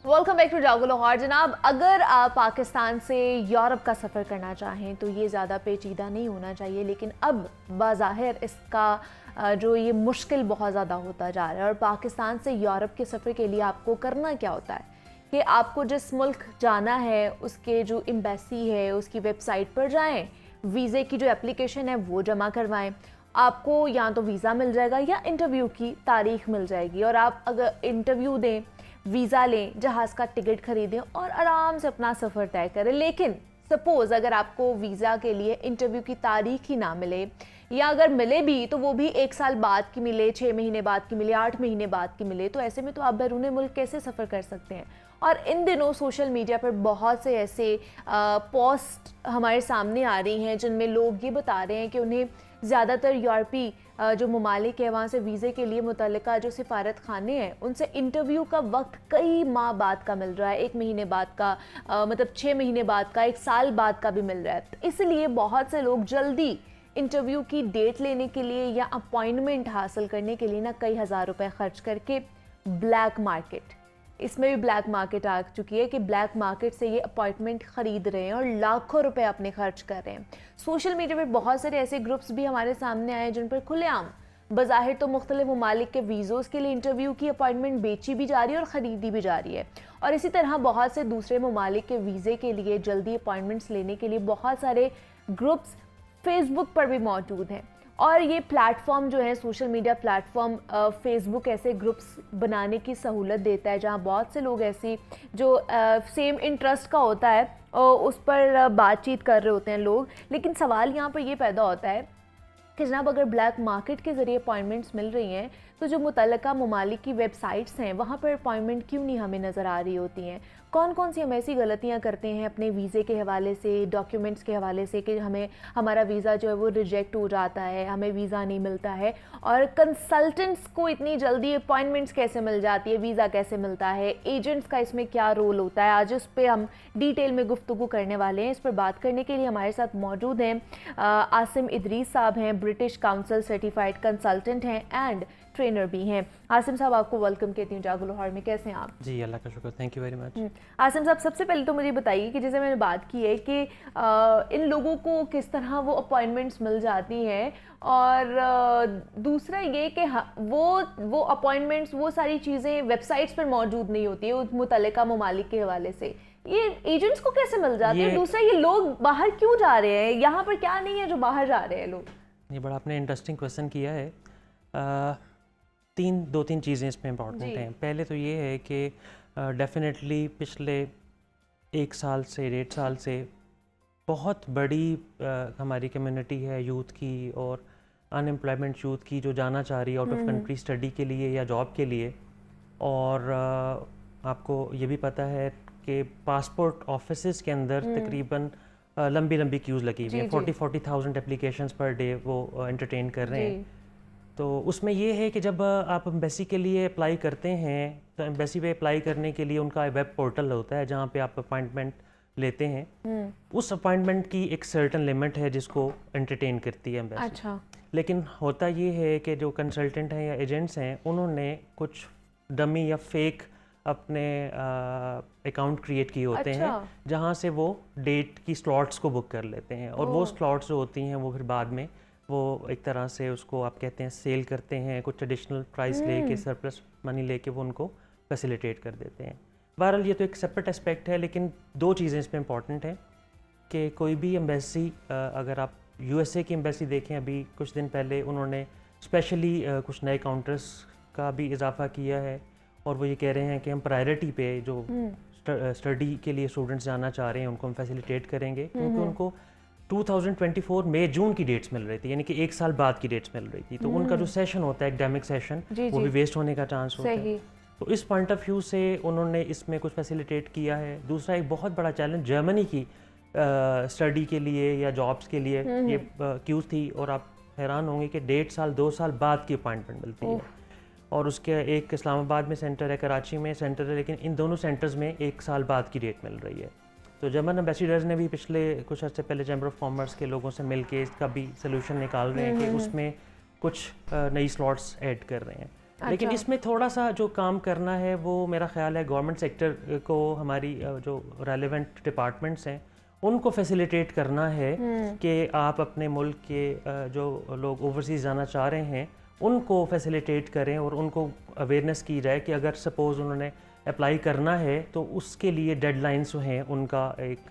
वेलकम बैक टू जागो लाहौर। जनाब, अगर आप पाकिस्तान से यूरोप का सफ़र करना चाहें तो ये ज़्यादा पेचीदा नहीं होना चाहिए, लेकिन अब बाज़ाहिर इसका जो ये मुश्किल बहुत ज़्यादा होता जा रहा है। और पाकिस्तान से यूरोप के सफ़र के लिए आपको करना क्या होता है कि आपको जिस मुल्क जाना है उसके जो एम्बेसी है उसकी वेबसाइट पर जाएँ, वीज़े की जो एप्लीकेशन है वो जमा करवाएँ, आपको या तो वीज़ा मिल जाएगा या इंटरव्यू की तारीख मिल जाएगी, और आप अगर इंटरव्यू दें, वीज़ा लें, जहाज़ का टिकट खरीदें और आराम से अपना सफ़र तय करें। लेकिन सपोज़ अगर आपको वीज़ा के लिए इंटरव्यू की तारीख ही ना मिले, या अगर मिले भी तो वो भी 1 साल बाद की मिले, 6 महीने बाद की मिले, 8 महीने बाद की मिले, तो ऐसे में तो आप बैरून मुल्क कैसे सफ़र कर सकते हैं। और इन दिनों सोशल मीडिया पर बहुत से ऐसे पोस्ट हमारे सामने आ रही हैं जिनमें लोग ये बता रहे हैं कि उन्हें ज़्यादातर यूरोपी जो ममालिक है वहाँ से वीज़े के लिए मुतल्लिका जो सिफारत खाने हैं उनसे इंटरव्यू का वक्त कई माह बाद का मिल रहा है, 1 महीने बाद का, मतलब 6 महीने बाद का, 1 साल बाद का भी मिल रहा है। तो इसलिए बहुत से लोग जल्दी इंटरव्यू की डेट लेने के लिए या अपॉइंटमेंट हासिल करने के लिए ना कई हज़ार रुपए खर्च करके ब्लैक मार्केट, इसमें भी ब्लैक मार्केट आ चुकी है कि ब्लैक मार्केट से ये अपॉइंटमेंट ख़रीद रहे हैं और लाखों रुपए अपने खर्च कर रहे हैं। सोशल मीडिया पर बहुत सारे ऐसे ग्रुप्स भी हमारे सामने आए जिन पर खुलेआम बज़ाहिर तो मुख्तलिफ ममालिक के वीज़ोज़ के लिए इंटरव्यू की अपॉइंटमेंट बेची भी जा रही है और ख़रीदी भी जा रही है, और इसी तरह बहुत से दूसरे ममालिक के वीज़े के लिए जल्दी अपॉइंटमेंट्स लेने के लिए बहुत सारे ग्रुप्स फेसबुक पर भी मौजूद हैं। और ये प्लेटफॉर्म जो है, सोशल मीडिया प्लेटफॉर्म, फेसबुक ऐसे ग्रुप्स बनाने की सहूलत देता है जहाँ बहुत से लोग ऐसी जो सेम इंटरेस्ट का होता है उस पर बातचीत कर रहे होते हैं लोग। लेकिन सवाल यहाँ पर ये पैदा होता है कि जनाब अगर ब्लैक मार्केट के ज़रिए अपॉइंटमेंट्स मिल रही हैं तो जो मुतल्लिका ममालिक की वेबसाइट्स हैं वहाँ पर अपॉइंटमेंट क्यों नहीं हमें नज़र आ रही होती हैं। कौन कौन सी हम ऐसी गलतियाँ करते हैं अपने वीज़े के हवाले से, डॉक्यूमेंट्स के हवाले से कि हमें हमारा वीज़ा जो है वो रिजेक्ट हो जाता है, हमें वीज़ा नहीं मिलता है, और कंसल्टेंट्स को इतनी जल्दी अपॉइंटमेंट्स कैसे मिल जाती है, वीज़ा कैसे मिलता है, एजेंट्स का इसमें क्या रोल होता है। आज उस पर हम डिटेल में गुफ्तगू करने वाले हैं। इस पर बात करने के लिए हमारे साथ मौजूद हैं आसिम इदरीस साहब हैं, ब्रिटिश काउंसिल सर्टिफाइड कंसल्टेंट हैं एंड ट्रेनर भी हैं। आसिम साहब, आपको वेलकम कहती हूँ जागो लाहौर में। कैसे हैं आप? जी अल्लाह का शुक्र, thank you very much. Asim साहब, सबसे पहले तो मुझे बताइए कि जैसे मैंने बात की है कि इन लोगों को किस तरह वो अपॉइंटमेंट्स मिल जाती हैं, और दूसरा ये कि वो अपॉइंटमेंट्स, वो सारी चीज़ें वेबसाइट्स पर मौजूद नहीं होती है उस मुतल्लिका ममालिक के हवाले से, ये एजेंट्स को कैसे मिल जाती है? दूसरा ये लोग बाहर क्यों जा रहे हैं, यहाँ पर क्या नहीं है जो बाहर जा रहे हैं लोग? ये बड़ा आपने इंटरेस्टिंग क्वेश्चन किया है। दो तीन चीज़ें इसमें इम्पॉर्टेंट हैं। पहले तो ये है कि डेफिनेटली पिछले 1 साल से 1.5 साल से बहुत बड़ी हमारी कम्युनिटी है यूथ की और अनएम्प्लॉयमेंट यूथ की जो जाना चाह रही है आउट ऑफ कंट्री स्टडी के लिए या जॉब के लिए। और आपको ये भी पता है कि पासपोर्ट ऑफिसेज़ के अंदर तकरीबन लंबी लंबी क्यूज़ लगी हुई हैं, 40,000 एप्लीकेशंस पर डे वो एंटरटेन कर रहे हैं। तो उसमें ये है कि जब आप एम्बेसी के लिए अप्लाई करते हैं तो एम्बेसी पे अप्लाई करने के लिए उनका वेब पोर्टल होता है जहाँ पे आप अपॉइंटमेंट लेते हैं। उस अपॉइंटमेंट की एक सर्टेन लिमिट है जिसको एंटरटेन करती है एम्बेसी। अच्छा। लेकिन होता ये है कि जो कंसल्टेंट हैं या एजेंट्स हैं उन्होंने कुछ डमी या फेक अपने अकाउंट क्रिएट किए होते हैं जहाँ से वो डेट की स्लॉट्स को बुक कर लेते हैं, और वो स्लॉट्स जो होती हैं वो फिर बाद में वो एक तरह से उसको आप कहते हैं सेल करते हैं, कुछ एडिशनल प्राइस लेके सरप्लस मनी लेके वो उनको फैसिलिटेट कर देते हैं। बहरहाल ये तो एक सेपरेट एस्पेक्ट है, लेकिन दो चीज़ें इसमें इंपॉर्टेंट हैं कि कोई भी एम्बेसी, अगर आप यूएसए की एम्बेसी देखें, अभी कुछ दिन पहले उन्होंने स्पेशली कुछ नए काउंटर्स का भी इजाफा किया है, और वो ये कह रहे हैं कि हम प्रायोरिटी पे जो स्टडी के लिए स्टूडेंट्स जाना चाह रहे हैं उनको हम फैसिलिटेट करेंगे, क्योंकि उनको 2024 मई जून की डेट्स मिल रही थी, यानी कि एक साल बाद की डेट्स मिल रही थी, तो उनका जो सेशन होता है एकेडमिक सेशन वो भी वेस्ट होने का चांस होता है। तो इस पॉइंट ऑफ व्यू से उन्होंने इसमें कुछ फैसिलिटेट किया है। दूसरा एक बहुत बड़ा चैलेंज जर्मनी की स्टडी के लिए या जॉब्स के लिए ये क्यों थी, और आप हैरान होंगे कि 1.5 साल 2 साल बाद की अपॉइंटमेंट मिलती है, और उसके एक इस्लामाबाद में सेंटर है, कराची में सेंटर है, लेकिन इन दोनों सेंटर्स में 1 साल बाद की डेट मिल रही है। तो जर्मन एम्बेसडर्स ने भी पिछले कुछ अर्से पहले चैम्बर ऑफ कॉमर्स के लोगों से मिल के इसका भी सोल्यूशन निकाल रहे हैं कि उसमें कुछ नई स्लॉट्स ऐड कर रहे हैं। लेकिन इसमें थोड़ा सा जो काम करना है वो मेरा ख्याल है गवर्नमेंट सेक्टर को, हमारी जो रेलेवेंट डिपार्टमेंट्स हैं उनको फैसिलिटेट करना है कि आप अपने मुल्क के जो लोग ओवरसीज़ जाना चाह रहे हैं उनको फैसिलिटेट करें, और उनको अवेयरनेस की जाए कि अगर सपोज़ उन्होंने अप्लाई करना है तो उसके लिए डेडलाइंस हैं उनका एक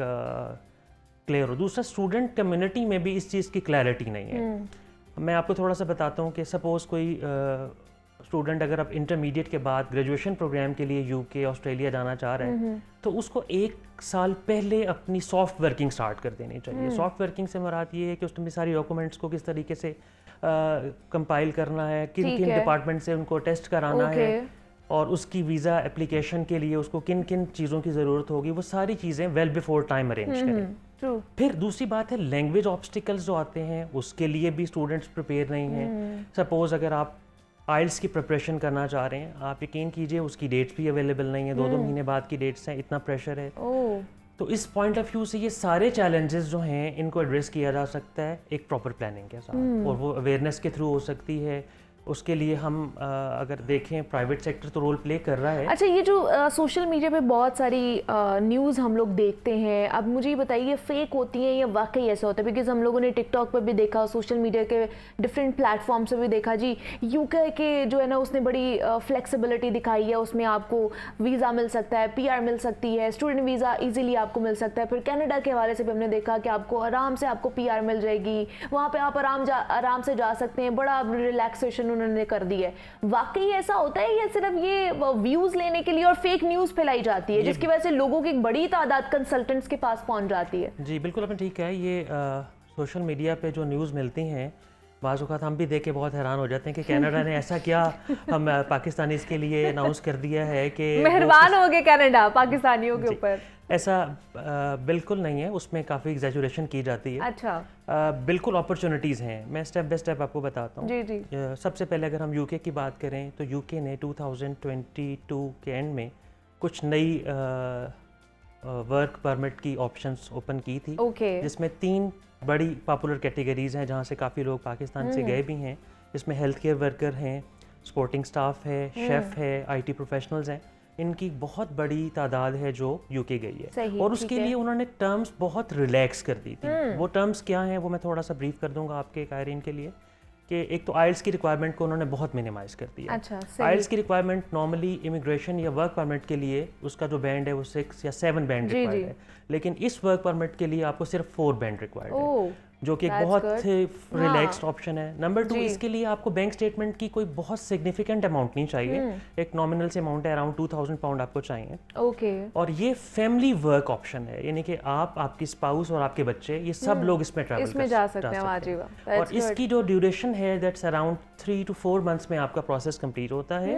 क्लियर हो। दूसरा, स्टूडेंट कम्युनिटी में भी इस चीज़ की क्लैरिटी नहीं है। मैं आपको थोड़ा सा बताता हूँ कि सपोज़ कोई स्टूडेंट अगर अब इंटरमीडिएट के बाद ग्रेजुएशन प्रोग्राम के लिए यूके ऑस्ट्रेलिया जाना चाह रहा है तो उसको 1 साल पहले अपनी सॉफ्ट वर्किंग स्टार्ट कर देनी चाहिए। सॉफ्ट वर्किंग से मुराद ये है कि उसमें सारी डॉक्यूमेंट्स को किस तरीके से कंपाइल करना है, किन किन डिपार्टमेंट से उनको टेस्ट कराना है, और उसकी वीज़ा एप्लीकेशन के लिए उसको किन किन चीज़ों की ज़रूरत होगी, वो सारी चीज़ें वेल बिफोर टाइम अरेंज करें। फिर दूसरी बात है लैंग्वेज ऑब्स्टिकल्स जो आते हैं उसके लिए भी स्टूडेंट्स प्रिपेयर नहीं हैं। सपोज़ अगर आप आइल्स की प्रिपरेशन करना चाह रहे हैं, आप यकीन कीजिए उसकी डेट्स भी अवेलेबल नहीं है, 2-2 महीने बाद की डेट्स हैं, इतना प्रेशर है। तो इस पॉइंट ऑफ व्यू से ये सारे चैलेंजेस जो हैं इनको एड्रेस किया जा सकता है एक प्रॉपर प्लानिंग के साथ, और वो अवेयरनेस के थ्रू हो सकती है। उसके लिए हम अगर देखें प्राइवेट सेक्टर तो रोल प्ले कर रहा है। अच्छा, ये जो सोशल मीडिया पे बहुत सारी न्यूज़ हम लोग देखते हैं, अब मुझे ये बताइए फेक होती हैं या वाकई ऐसा होता है? बिकॉज हम लोगों ने टिकटॉक पर भी देखा, सोशल मीडिया के डिफरेंट प्लेटफॉर्म से भी देखा जी, यूके के जो है ना उसने बड़ी फ्लेक्सिबिलिटी दिखाई है, उसमें आपको वीज़ा मिल सकता है, PR मिल सकती है, स्टूडेंट वीज़ा ईजिली आपको मिल सकता है। फिर कनाडा के हवाले से भी हमने देखा कि आपको आराम से आपको PR मिल जाएगी, वहाँ पर आप आराम से जा सकते हैं, बड़ा रिलैक्सेशन उन्होंने कर दी है। वाकई ऐसा होता है या सिर्फ ये व्यूज लेने के लिए और फेक न्यूज़ फैलाई जाती है जिसकी वजह से लोगों की एक बड़ी तादाद कंसल्टेंट्स के पास पहुंच जाती है? जी बिल्कुल, आपने ठीक है। ये सोशल मीडिया पे जो न्यूज़ मिलती हैं बाज़ औक़ात हम भी देख के बहुत हैरान हो जाते हैं कि कनाडा ने ऐसा क्या हम पाकिस्तानी के लिए अनाउंस कर दिया है कि मेहरबान हो गए कनाडा पाकिस्तानियों के ऊपर। ऐसा बिल्कुल नहीं है, उसमें काफ़ी एग्जैजुरेशन की जाती है। अच्छा। बिल्कुल अपॉर्चुनिटीज़ हैं, मैं स्टेप बाय स्टेप आपको बताता हूँ। जी जी। सबसे पहले अगर हम यूके की बात करें तो यूके ने 2022 के एंड में कुछ नई वर्क परमिट की ऑप्शंस ओपन की थी, जिसमें 3 बड़ी पॉपुलर कैटेगरीज हैं जहाँ से काफ़ी लोग पाकिस्तान से गए भी हैं। इसमें हेल्थ केयर वर्कर हैं, सपोर्टिंग स्टाफ है, शेफ़ है, IT प्रोफेशनल्स हैं। इनकी बहुत बड़ी तादाद है जो यूके गई है, और उसके लिए उन्होंने टर्म्स बहुत रिलैक्स कर दी थी। वो टर्म्स क्या हैं वो मैं थोड़ा सा ब्रीफ कर दूंगा आपके कायरीन के लिए कि एक तो आइल्स की रिक्वायरमेंट को उन्होंने बहुत मिनिमाइज कर दिया। अच्छा, आइल्स की रिक्वायरमेंट नॉर्मली इमिग्रेशन या वर्क परमिट के लिए उसका जो बैंड है वो 6 या 7 बैंड रिक्वायर्ड है, लेकिन इस वर्क परमिट के लिए आपको सिर्फ 4 बैंड रिक्वायर्ड है, जो कि एक बहुत रिलैक्स्ड ऑप्शन है। नंबर 2, इसके लिए आपको बैंक स्टेटमेंट की कोई बहुत सिग्निफिकेंट अमाउंट नहीं चाहिए, एक नॉमिनल से अमाउंट है, अराउंड 2000 पाउंड आपको चाहिए। और ये फैमिली वर्क ऑप्शन है, यानी कि आप, आपकी स्पाउस और आपके बच्चे, ये सब लोग इसमें ट्रैवल जा सकते हैं। और इसकी जो ड्यूरेशन है दैट्स अराउंड 3 to 4 मंथ्स में आपका प्रोसेस कंप्लीट होता है,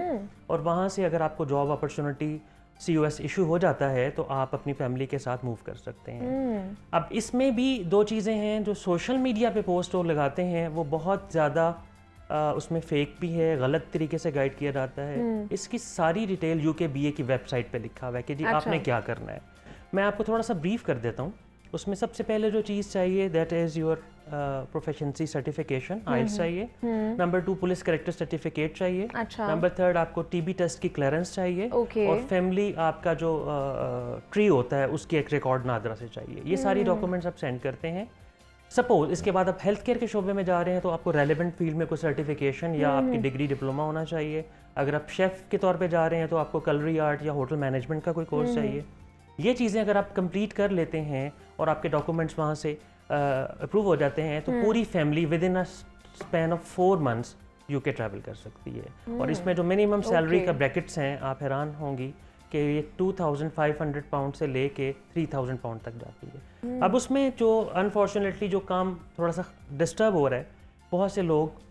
और वहाँ से अगर आपको जॉब अपॉर्चुनिटी COS इशू हो जाता है तो आप अपनी फैमिली के साथ मूव कर सकते हैं। अब इसमें भी 2 चीज़ें हैं, जो सोशल मीडिया पे पोस्ट और लगाते हैं वो बहुत ज़्यादा उसमें फेक भी है, गलत तरीके से गाइड किया जाता है। इसकी सारी डिटेल UKBA की वेबसाइट पे लिखा हुआ है कि जी आपने क्या करना है। मैं आपको थोड़ा सा ब्रीफ कर देता हूँ। उसमें सबसे पहले जो चीज़ चाहिए दैट इज़ योर प्रोफेशंसी सर्टिफिकेशन, आइल्स चाहिए। नंबर 2, पुलिस करेक्टर सर्टिफिकेट चाहिए। नंबर 3, आपको TB टेस्ट की क्लियरेंस चाहिए। और फैमिली आपका जो ट्री होता है उसकी एक रिकॉर्ड नादरा से चाहिए। ये सारी डॉक्यूमेंट्स आप सेंड करते हैं। सपोज इसके बाद आप हेल्थ केयर के शोबे में जा रहे हैं तो आपको रेलेवेंट फील्ड में कोई सर्टिफिकेशन या आपकी डिग्री डिप्लोमा होना चाहिए। अगर आप शेफ़ के तौर पे जा रहे हैं तो आपको कलरी आर्ट या होटल मैनेजमेंट का कोई कोर्स चाहिए। ये चीज़ें अगर आप कंप्लीट कर लेते हैं और आपके डॉक्यूमेंट्स वहाँ से अप्रूव हो जाते हैं तो पूरी family with in a span of 4 months UK travel कर सकती है। और इसमें जो मिनिमम सैलरी का ब्रैकेट्स हैं, आप हैरान होंगी कि ये 2500 पाउंड से लेके 3000 पाउंड तक जाती है। अब उसमें जो अनफॉर्चुनेटली जो काम थोड़ा सा डिस्टर्ब हो रहा है, बहुत से लोग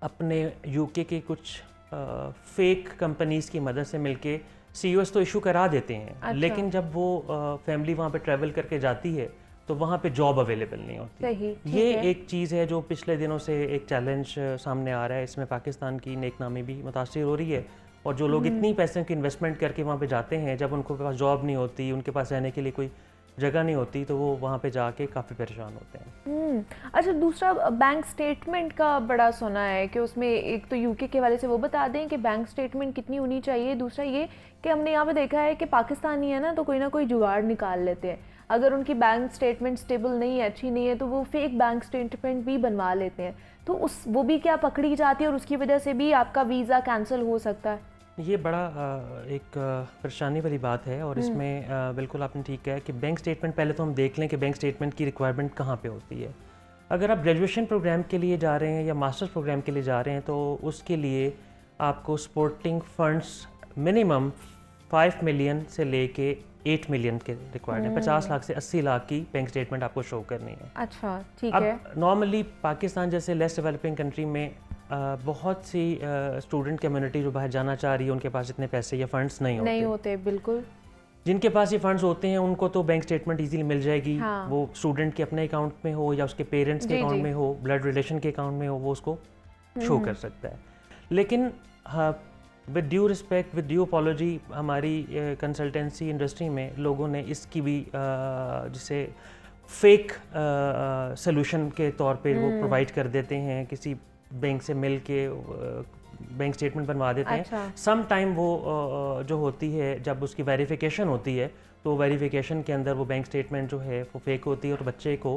अपने यूके के कुछ फेक कंपनीज की मदद से मिलके COS तो इशू करा देते हैं। अच्छा। लेकिन जब वो फैमिली वहाँ पे ट्रैवल करके जाती है तो वहाँ पे जॉब अवेलेबल नहीं होती। सही, ठीक ये है। एक चीज़ है जो पिछले दिनों से एक चैलेंज सामने आ रहा है। इसमें पाकिस्तान की नेकनामी भी मुतासिर हो रही है और जो लोग इतनी पैसे की इन्वेस्टमेंट करके वहाँ पे जाते हैं, जब उनके पास जॉब नहीं होती, उनके पास रहने के लिए कोई जगह नहीं होती, तो वो वहाँ पे जाके काफ़ी परेशान होते हैं। अच्छा, दूसरा बैंक स्टेटमेंट का बड़ा सुना है कि उसमें एक तो यूके के वाले से वो बता दें कि बैंक स्टेटमेंट कितनी होनी चाहिए। दूसरा ये कि हमने यहाँ पे देखा है कि पाकिस्तानी है ना, तो कोई ना कोई जुगाड़ निकाल लेते हैं। अगर उनकी बैंक स्टेटमेंट स्टेबल नहीं है, अच्छी नहीं है, तो वो फेक बैंक स्टेटमेंट भी बनवा लेते हैं। तो वो भी क्या पकड़ी जाती है और उसकी वजह से भी आपका वीज़ा कैंसिल हो सकता है? ये बड़ा एक परेशानी वाली बात है और इसमें बिल्कुल आपने ठीक कहा कि बैंक स्टेटमेंट, पहले तो हम देख लें कि बैंक स्टेटमेंट की रिक्वायरमेंट कहाँ पे होती है। अगर आप ग्रेजुएशन प्रोग्राम के लिए जा रहे हैं या मास्टर्स प्रोग्राम के लिए जा रहे हैं तो उसके लिए आपको सपोर्टिंग फंड्स मिनिमम 5 मिलियन से लेके 8 मिलियन के रिक्वायर्ड है। 50 लाख से 80 लाख की बैंक स्टेटमेंट आपको शो करनी है। अच्छा, ठीक है। अब नॉर्मली पाकिस्तान जैसे लेस डेवलपिंग कंट्री में बहुत सी स्टूडेंट कम्युनिटी जो बाहर जाना चाह रही है, उनके पास इतने पैसे या फंड्स नहीं होते। बिल्कुल। जिनके पास ये फंड्स होते हैं उनको तो बैंक स्टेटमेंट इजीली मिल जाएगी। हाँ। वो स्टूडेंट के अपने अकाउंट में हो या उसके पेरेंट्स के अकाउंट में हो, ब्लड रिलेशन के अकाउंट में हो, वो उसको शो कर सकता है। लेकिन with due respect, with due apology, हमारी कंसल्टेंसी इंडस्ट्री में लोगों ने इसकी भी जिसे फेक सोल्यूशन के तौर पे वो प्रोवाइड कर देते हैं, किसी बैंक से मिल के बैंक स्टेटमेंट बनवा देते हैं। सम टाइम वो जो होती है, जब उसकी वेरिफिकेशन होती है तो वेरिफिकेशन के अंदर वो बैंक स्टेटमेंट जो है वो फेक होती है और बच्चे को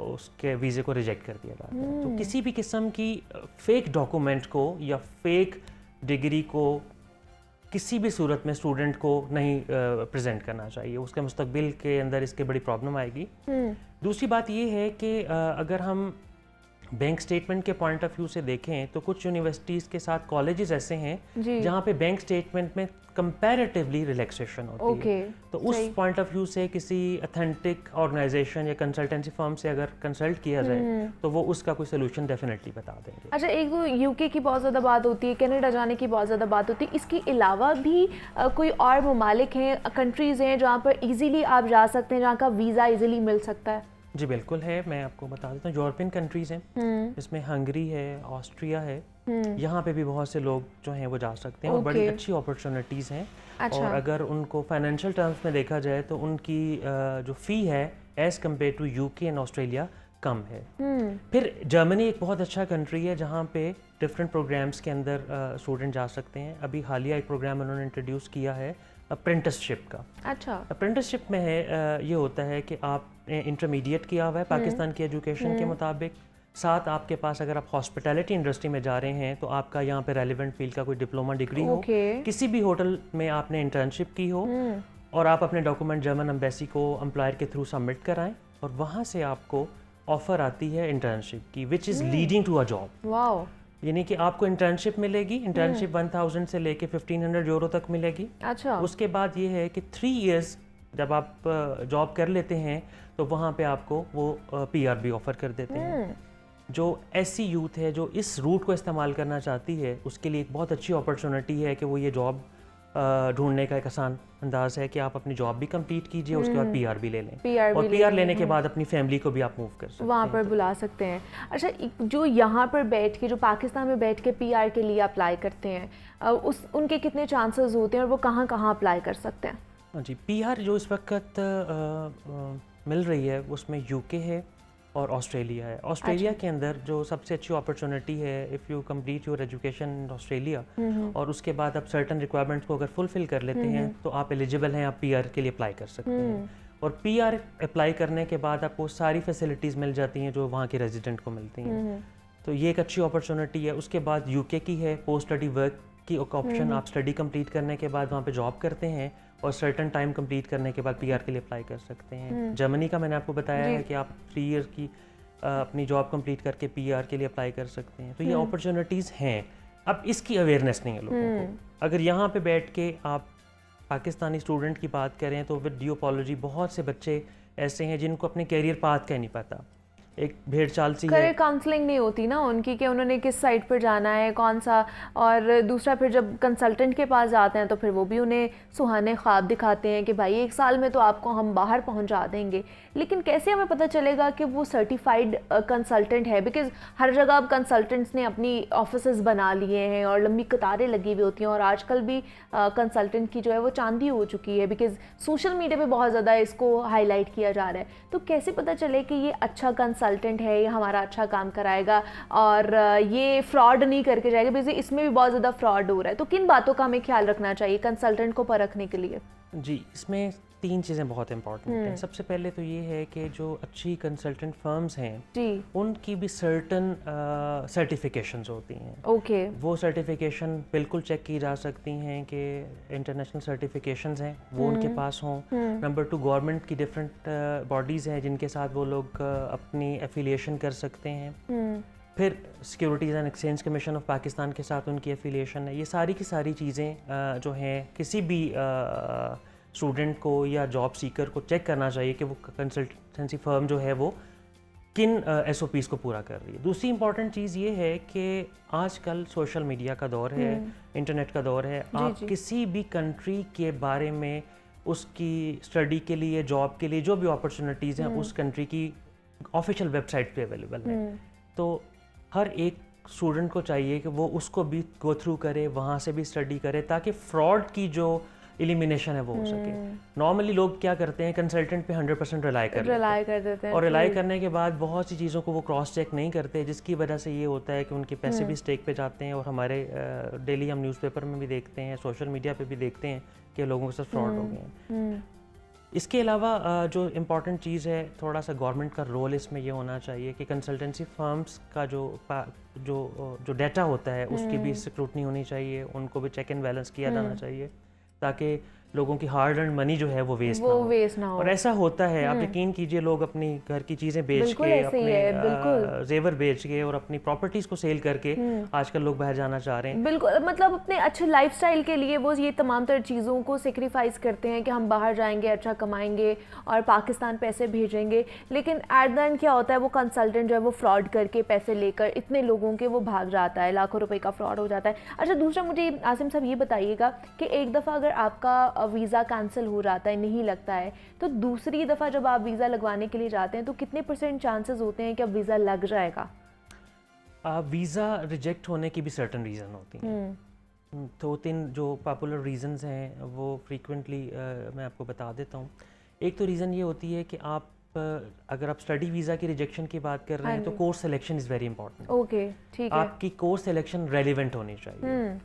उसके वीज़े को रिजेक्ट कर दिया जाता है। तो किसी भी किस्म की फेक डॉक्यूमेंट को या फेक डिग्री को किसी भी सूरत में स्टूडेंट को नहीं प्रेजेंट करना चाहिए। उसके मुस्तकबिल के अंदर इसके बड़ी प्रॉब्लम आएगी। दूसरी बात ये है कि अगर हम बैंक स्टेटमेंट के पॉइंट ऑफ व्यू से देखें तो कुछ यूनिवर्सिटीज़ के साथ कॉलेजेस ऐसे हैं जहाँ पे बैंक स्टेटमेंट में कंपैरेटिवली रिलैक्सेशन होती है। तो उस पॉइंट ऑफ व्यू से किसी अथेंटिक ऑर्गेनाइजेशन या कंसल्टेंसी फर्म से अगर कंसल्ट किया जाए तो वो उसका कोई सोल्यूशन डेफिनेटली बता देंगे। अच्छा, एक तो यूके की बहुत ज़्यादा बात होती है, कनाडा जाने की बहुत ज़्यादा बात होती है। इसके अलावा भी कोई और ममालिक हैं, कंट्रीज़ हैं जहाँ पर ईज़िली आप जा सकते हैं, जहाँ का वीज़ा ईज़िली मिल सकता है? जी बिल्कुल है, मैं आपको बता देता हूँ। यूरोपियन कंट्रीज़ हैं, इसमें हंगरी है, ऑस्ट्रिया है, यहाँ पे भी बहुत से लोग जो हैं वो जा सकते हैं और बड़ी अच्छी अपॉर्चुनिटीज़ हैं। अच्छा। और अगर उनको फाइनेंशियल टर्म्स में देखा जाए तो उनकी जो फ़ी है as compared to UK and Australia कम है। फिर जर्मनी एक बहुत अच्छा कंट्री है जहाँ पे डिफरेंट प्रोग्राम्स के अंदर स्टूडेंट जा सकते हैं। अभी हालिया एक प्रोग्राम उन्होंने इंट्रोड्यूस किया है अप्रेंटिसशिप का। अच्छा। अप्रेंटिसशिप में है ये होता है कि आप इंटरमीडिएट किया हुआ है पाकिस्तान की एजुकेशन के मुताबिक, साथ आपके पास अगर आप हॉस्पिटैलिटी इंडस्ट्री में जा रहे हैं तो आपका यहाँ पे रेलिवेंट फील्ड का कोई डिप्लोमा डिग्री हो, किसी भी होटल में आपने इंटर्नशिप की हो और आप अपने डॉक्यूमेंट जर्मन एम्बेसी को एम्प्लॉयर के थ्रू सबमिट कराएं और वहाँ से आपको ऑफर आती है इंटर्नशिप की, which is leading to a job. Wow. यानी कि आपको इंटर्नशिप मिलेगी, इंटर्नशिप 1000 से लेके 1500 यूरो तक मिलेगी। अच्छा। उसके बाद ये है कि 3 इयर्स जब आप जॉब कर लेते हैं तो वहाँ पे आपको वो PR भी ऑफ़र कर देते हैं। जो ऐसी यूथ है जो इस रूट को इस्तेमाल करना चाहती है उसके लिए एक बहुत अच्छी अपॉर्चुनिटी है कि वो ये जॉब ढूंढने का एक आसान अंदाज है कि आप अपनी जॉब भी कंप्लीट कीजिए, उसके बाद PR भी ले लें और PR लेने के बाद अपनी फैमिली को भी आप मूव कर सकते हैं, वहाँ पर बुला सकते हैं। अच्छा, जो यहाँ पर बैठ के, जो पाकिस्तान में बैठ के PR के लिए अप्लाई करते हैं, उनके कितने चांसेस होते हैं और वो कहाँ कहाँ अप्लाई कर सकते हैं? हाँ जी, PR जो इस वक्त मिल रही है उसमें UK है और ऑस्ट्रेलिया है। ऑस्ट्रेलिया के अंदर जो सबसे अच्छी अपॉर्चुनिटी है, if you complete your education in Australia और उसके बाद आप सर्टन रिक्वायरमेंट्स को अगर फुलफिल कर लेते हैं तो आप एलिजिबल हैं, आप PR के लिए अप्लाई कर सकते हैं। और पीआर अप्लाई करने के बाद आपको सारी फैसिलिटीज़ मिल जाती हैं जो वहाँ के रेजिडेंट को मिलती हैं। तो ये एक अच्छी अपॉर्चुनिटी है। उसके बाद यूके की है पोस्ट स्टडी वर्क की ऑप्शन, आप स्टडी कंप्लीट करने के बाद वहाँ पे जॉब करते हैं और सर्टेन टाइम कंप्लीट करने के बाद पीआर के लिए अप्लाई कर सकते हैं। जर्मनी का मैंने आपको बताया है कि आप 3 ईयर की अपनी जॉब कंप्लीट करके पीआर के लिए अप्लाई कर सकते हैं। तो ये अपॉर्चुनिटीज़ हैं। अब इसकी अवेयरनेस नहीं है लोगों को। अगर यहाँ पे बैठ के आप पाकिस्तानी स्टूडेंट की बात करें तो विद ड्यू अपॉलॉजी बहुत से बच्चे ऐसे हैं जिनको अपने कैरियर पाथ का नहीं पता। एक भेड़ चाल सी है, करियर काउंसलिंग नहीं होती ना उनकी कि उन्होंने किस साइड पर जाना है, कौन सा। और दूसरा फिर जब कंसल्टेंट के पास जाते हैं तो फिर वो भी उन्हें सुहाने ख्वाब दिखाते हैं कि भाई 1 साल में तो आपको हम बाहर पहुंचा देंगे। लेकिन कैसे हमें पता चलेगा कि वो सर्टिफाइड कंसल्टेंट है? बिकॉज हर जगह अब कंसल्टेंट्स ने अपनी ऑफिसेज बना लिए हैं और लंबी कतारें लगी हुई होती हैं और आजकल भी कंसल्टेंट की जो है वो चांदी हो चुकी है, बिकॉज सोशल मीडिया पे बहुत ज़्यादा इसको हाईलाइट किया जा रहा है। तो कैसे पता चले कि ये अच्छा कंसल्टेंट है, ये हमारा अच्छा काम कराएगा और ये फ्रॉड नहीं करके जाएगा? बिकॉज इसमें भी बहुत ज़्यादा फ्रॉड हो रहा है। तो किन बातों का हमें ख्याल रखना चाहिए कंसल्टेंट को परखने के लिए? जी, इसमें 3 चीज़ें बहुत इंपॉर्टेंट हैं। सबसे पहले तो ये है कि जो अच्छी कंसल्टेंट फर्म्स हैं जी, उनकी भी सर्टन सर्टिफिकेशंस होती हैं। ओके, वो सर्टिफिकेशन बिल्कुल चेक की जा सकती हैं कि इंटरनेशनल सर्टिफिकेशंस हैं वो उनके पास हों। नंबर 2, गवर्नमेंट की डिफरेंट बॉडीज़ हैं जिनके साथ वो लोग अपनी एफिलिएशन कर सकते हैं। फिर securities and exchange commission of Pakistan के साथ उनकी एफिलिएशन है। ये सारी की सारी चीज़ें जो हैं किसी भी स्टूडेंट को या जॉब सीकर को चेक करना चाहिए कि वो कंसल्टेंसी फर्म जो है वो किन SOPs को पूरा कर रही है। दूसरी इंपॉर्टेंट चीज़ ये है कि आजकल सोशल मीडिया का दौर है, इंटरनेट का दौर है। आप किसी भी कंट्री के बारे में उसकी स्टडी के लिए, जॉब के लिए जो भी अपॉर्चुनिटीज़ हैं उस कंट्री की ऑफिशियल वेबसाइट पे अवेलेबल है। तो हर एक स्टूडेंट को चाहिए कि वो उसको भी गो थ्रू करे, वहाँ से भी स्टडी करे ताकि फ्रॉड की जो एलिमिनेशन है वो हो सके। नॉर्मली लोग क्या करते हैं, कंसल्टेंट पे 100% रिलाई कर देते हैं और रिलाई करने के बाद बहुत सी चीज़ों को वो क्रॉस चेक नहीं करते, जिसकी वजह से ये होता है कि उनके पैसे भी स्टेक पे जाते हैं। और हमारे डेली हम न्यूज़पेपर में भी देखते हैं, सोशल मीडिया पे भी देखते हैं कि लोगों के साथ फ्रॉड हो गए हैं। इसके अलावा जो इम्पॉर्टेंट चीज़ है, थोड़ा सा गवर्नमेंट का रोल इसमें ये होना चाहिए कि कंसल्टेंसी फर्म्स का जो डाटा होता है उसकी भी स्क्रूटनी होनी चाहिए, उनको भी चेक एंड बैलेंस किया जाना चाहिए ताकि लोगों की हार्ड अर्न मनी जो है वो वेस्ट ना हो। और ऐसा होता है, आप यकीन कीजिए, लोग अपनी घर की चीज़ें बेच के, अपने जेवर बेच के और अपनी प्रॉपर्टीज़ को सेल करके आजकल लोग बाहर जाना चाह रहे हैं। बिल्कुल, मतलब अपने अच्छे लाइफस्टाइल के लिए वो ये तमाम तर चीज़ों को सेक्रीफाइस करते हैं कि हम बाहर जाएंगे, अच्छा कमाएंगे और पाकिस्तान पैसे भेजेंगे। लेकिन एट द एंड क्या होता है, वो कंसल्टेंट जो है वो फ्रॉड करके पैसे लेकर इतने लोगों के वो भाग जाता है, लाखों रुपए का फ्रॉड हो जाता है। अच्छा, दूसरा मुझे आसिम साहब ये बताइएगा कि एक दफ़ा अगर आपका वीज़ा कैंसिल हो जाता है, नहीं लगता है, तो दूसरी दफ़ा जब आप वीज़ा लगवाने के लिए जाते हैं तो कितने % चांसेस होते हैं कि अब वीज़ा लग जाएगा? वीज़ा रिजेक्ट होने की भी सर्टन रीज़न होती हैं। 2-3 जो पॉपुलर रीज़न्स हैं वो फ्रीक्वेंटली मैं आपको बता देता हूँ। एक तो रीज़न ये होती है कि आप अगर आप स्टडी वीज़ा की रिजेक्शन की बात कर रहे हैं तो course selection is very important. Okay, ठीक है। आपकी कोर्स सिलेक्शन रेलिवेंट होनी चाहिए।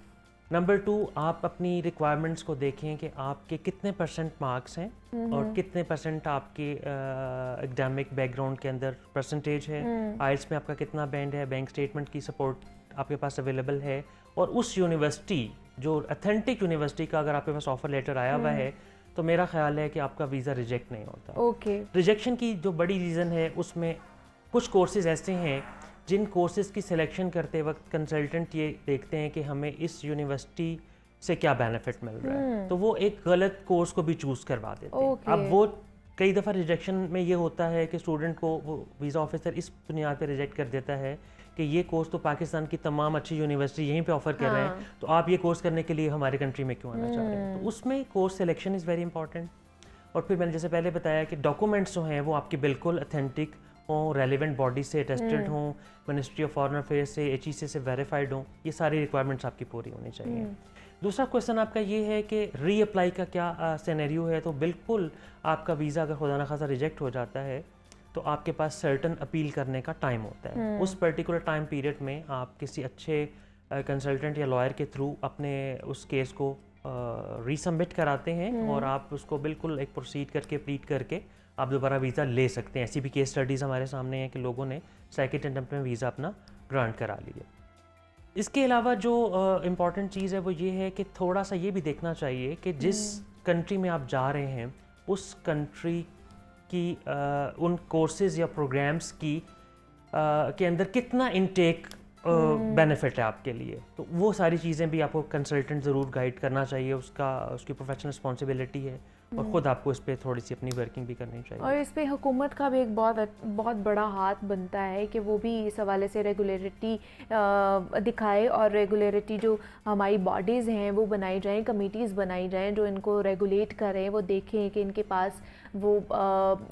नंबर 2, आप अपनी रिक्वायरमेंट्स को देखें कि आपके कितने % मार्क्स हैं और कितने % आपके एकेडमिक बैकग्राउंड के अंदर परसेंटेज है, आइल्स में आपका कितना बैंड है, बैंक स्टेटमेंट की सपोर्ट आपके पास अवेलेबल है, और उस यूनिवर्सिटी जो अथेंटिक यूनिवर्सिटी का अगर आपके पास ऑफर लेटर आया हुआ है तो मेरा ख्याल है कि आपका वीज़ा रिजेक्ट नहीं होता। ओके। रिजेक्शन की जो बड़ी रीज़न है उसमें कुछ कोर्सेज ऐसे हैं जिन कोर्सेज़ की सिलेक्शन करते वक्त कंसल्टेंट ये देखते हैं कि हमें इस यूनिवर्सिटी से क्या बेनिफिट मिल रहा है, तो वो एक गलत कोर्स को भी चूज़ करवा देते हैं। अब वो कई दफ़ा रिजेक्शन में ये होता है कि स्टूडेंट को वो वीज़ा ऑफिसर इस बुनियाद पर रिजेक्ट कर देता है कि ये कोर्स तो पाकिस्तान की तमाम अच्छी यूनिवर्सिटी यहीं पे ऑफर कर रहे हैं, तो आप ये कोर्स करने के लिए हमारे कंट्री में क्यों आना चाह रहे हैं। तो उसमें course selection is very important. और फिर मैंने जैसे पहले बताया कि डॉक्यूमेंट्स जो हैं वो आपके बिल्कुल अथेंटिक हों, रेलिवेंट बॉडी से अटेस्टेड हों, मिनिस्ट्री ऑफ फॉरेन अफेयर्स से, HEC से वेरीफाइड हों, ये सारी रिक्वायरमेंट्स आपकी पूरी होनी चाहिए। दूसरा क्वेश्चन आपका ये है कि रीअप्लाई का क्या सिनेरियो है। तो बिल्कुल आपका वीज़ा अगर खुदा न खासा रिजेक्ट हो जाता है तो आपके पास सर्टन अपील करने का टाइम होता है। उस पर्टिकुलर टाइम पीरियड में आप किसी अच्छे कंसल्टेंट या लॉयर के थ्रू अपने उस केस को रीसबमिट कराते हैं और आप उसको बिल्कुल एक प्रोसीड करके प्लीट करके आप दोबारा वीज़ा ले सकते हैं। ऐसी भी केस स्टडीज़ हमारे सामने हैं कि लोगों ने सेकंड अटेम्प्ट में वीज़ा अपना ग्रांट करा लिया। इसके अलावा जो इम्पॉर्टेंट चीज़ है वो ये है कि थोड़ा सा ये भी देखना चाहिए कि जिस कंट्री में आप जा रहे हैं उस कंट्री की उन कोर्सेज़ या प्रोग्राम्स की के अंदर कितना इनटेक बेनिफिट है आपके लिए। तो वो सारी चीज़ें भी आपको कंसल्टेंट ज़रूर गाइड करना चाहिए, उसकी प्रोफेशनल रिस्पॉन्सिबिलिटी है और ख़ुद आपको इस पर थोड़ी सी अपनी वर्किंग भी करनी चाहिए। और इस पे हुकूमत का भी एक बहुत बड़ा हाथ बनता है कि वो भी इस हवाले से रेगुलरिटी दिखाए और रेगुलरिटी जो हमारी बॉडीज़ हैं वो बनाई जाएं, कमिटीज़ बनाई जाएं जो इनको रेगुलेट करें, वो देखें कि इनके पास वो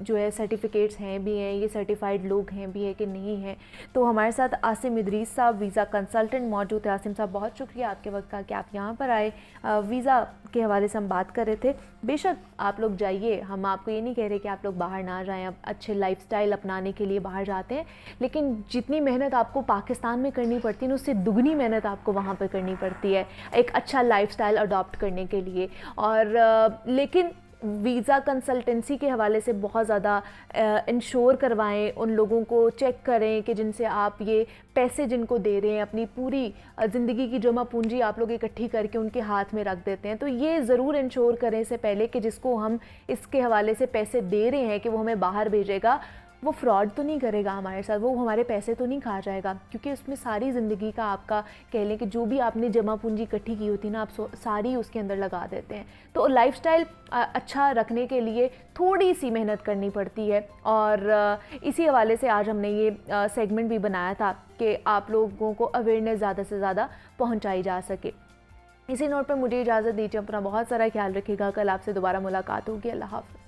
जो है सर्टिफिकेट्स हैं भी हैं, ये सर्टिफाइड लोग हैं भी है कि नहीं हैं। तो हमारे साथ आसिम इदरीस साहब वीज़ा कंसल्टेंट मौजूद है। आसिम साहब बहुत शुक्रिया आपके वक्त का कि आप यहाँ पर आए। वीज़ा के हवाले से हम बात कर रहे थे। बेशक आप लोग जाइए, हम आपको ये नहीं कह रहे कि आप लोग बाहर ना जाएं, आप अच्छे लाइफस्टाइल अपनाने के लिए बाहर जाते हैं, लेकिन जितनी मेहनत आपको पाकिस्तान में करनी पड़ती है ना उससे दुगनी मेहनत आपको वहाँ पर करनी पड़ती है एक अच्छा लाइफस्टाइल अडॉप्ट करने के लिए। और लेकिन वीज़ा कंसल्टेंसी के हवाले से बहुत ज़्यादा इंश्योर करवाएं, उन लोगों को चेक करें कि जिनसे आप ये पैसे जिनको दे रहे हैं, अपनी पूरी ज़िंदगी की जमा पूंजी आप लोग इकट्ठी करके उनके हाथ में रख देते हैं। तो ये ज़रूर इंश्योर करें इससे पहले कि जिसको हम इसके हवाले से पैसे दे रहे हैं कि वो हमें बाहर भेजेगा, वो फ्रॉड तो नहीं करेगा हमारे साथ, वो हमारे पैसे तो नहीं खा जाएगा, क्योंकि उसमें सारी ज़िंदगी का आपका कह लें कि जो भी आपने जमा पूंजी इकट्ठी की होती है ना, आप सारी उसके अंदर लगा देते हैं। तो लाइफस्टाइल अच्छा रखने के लिए थोड़ी सी मेहनत करनी पड़ती है और इसी हवाले से आज हमने ये सेगमेंट भी बनाया था कि आप लोगों को अवेयरनेस ज़्यादा से ज़्यादा पहुँचाई जा सके। इसी नोट पर मुझे इजाज़त दीजिए, अपना बहुत सारा ख्याल रखिएगा। कल आपसे दोबारा मुलाकात होगी। अल्लाह हाफ़िज़।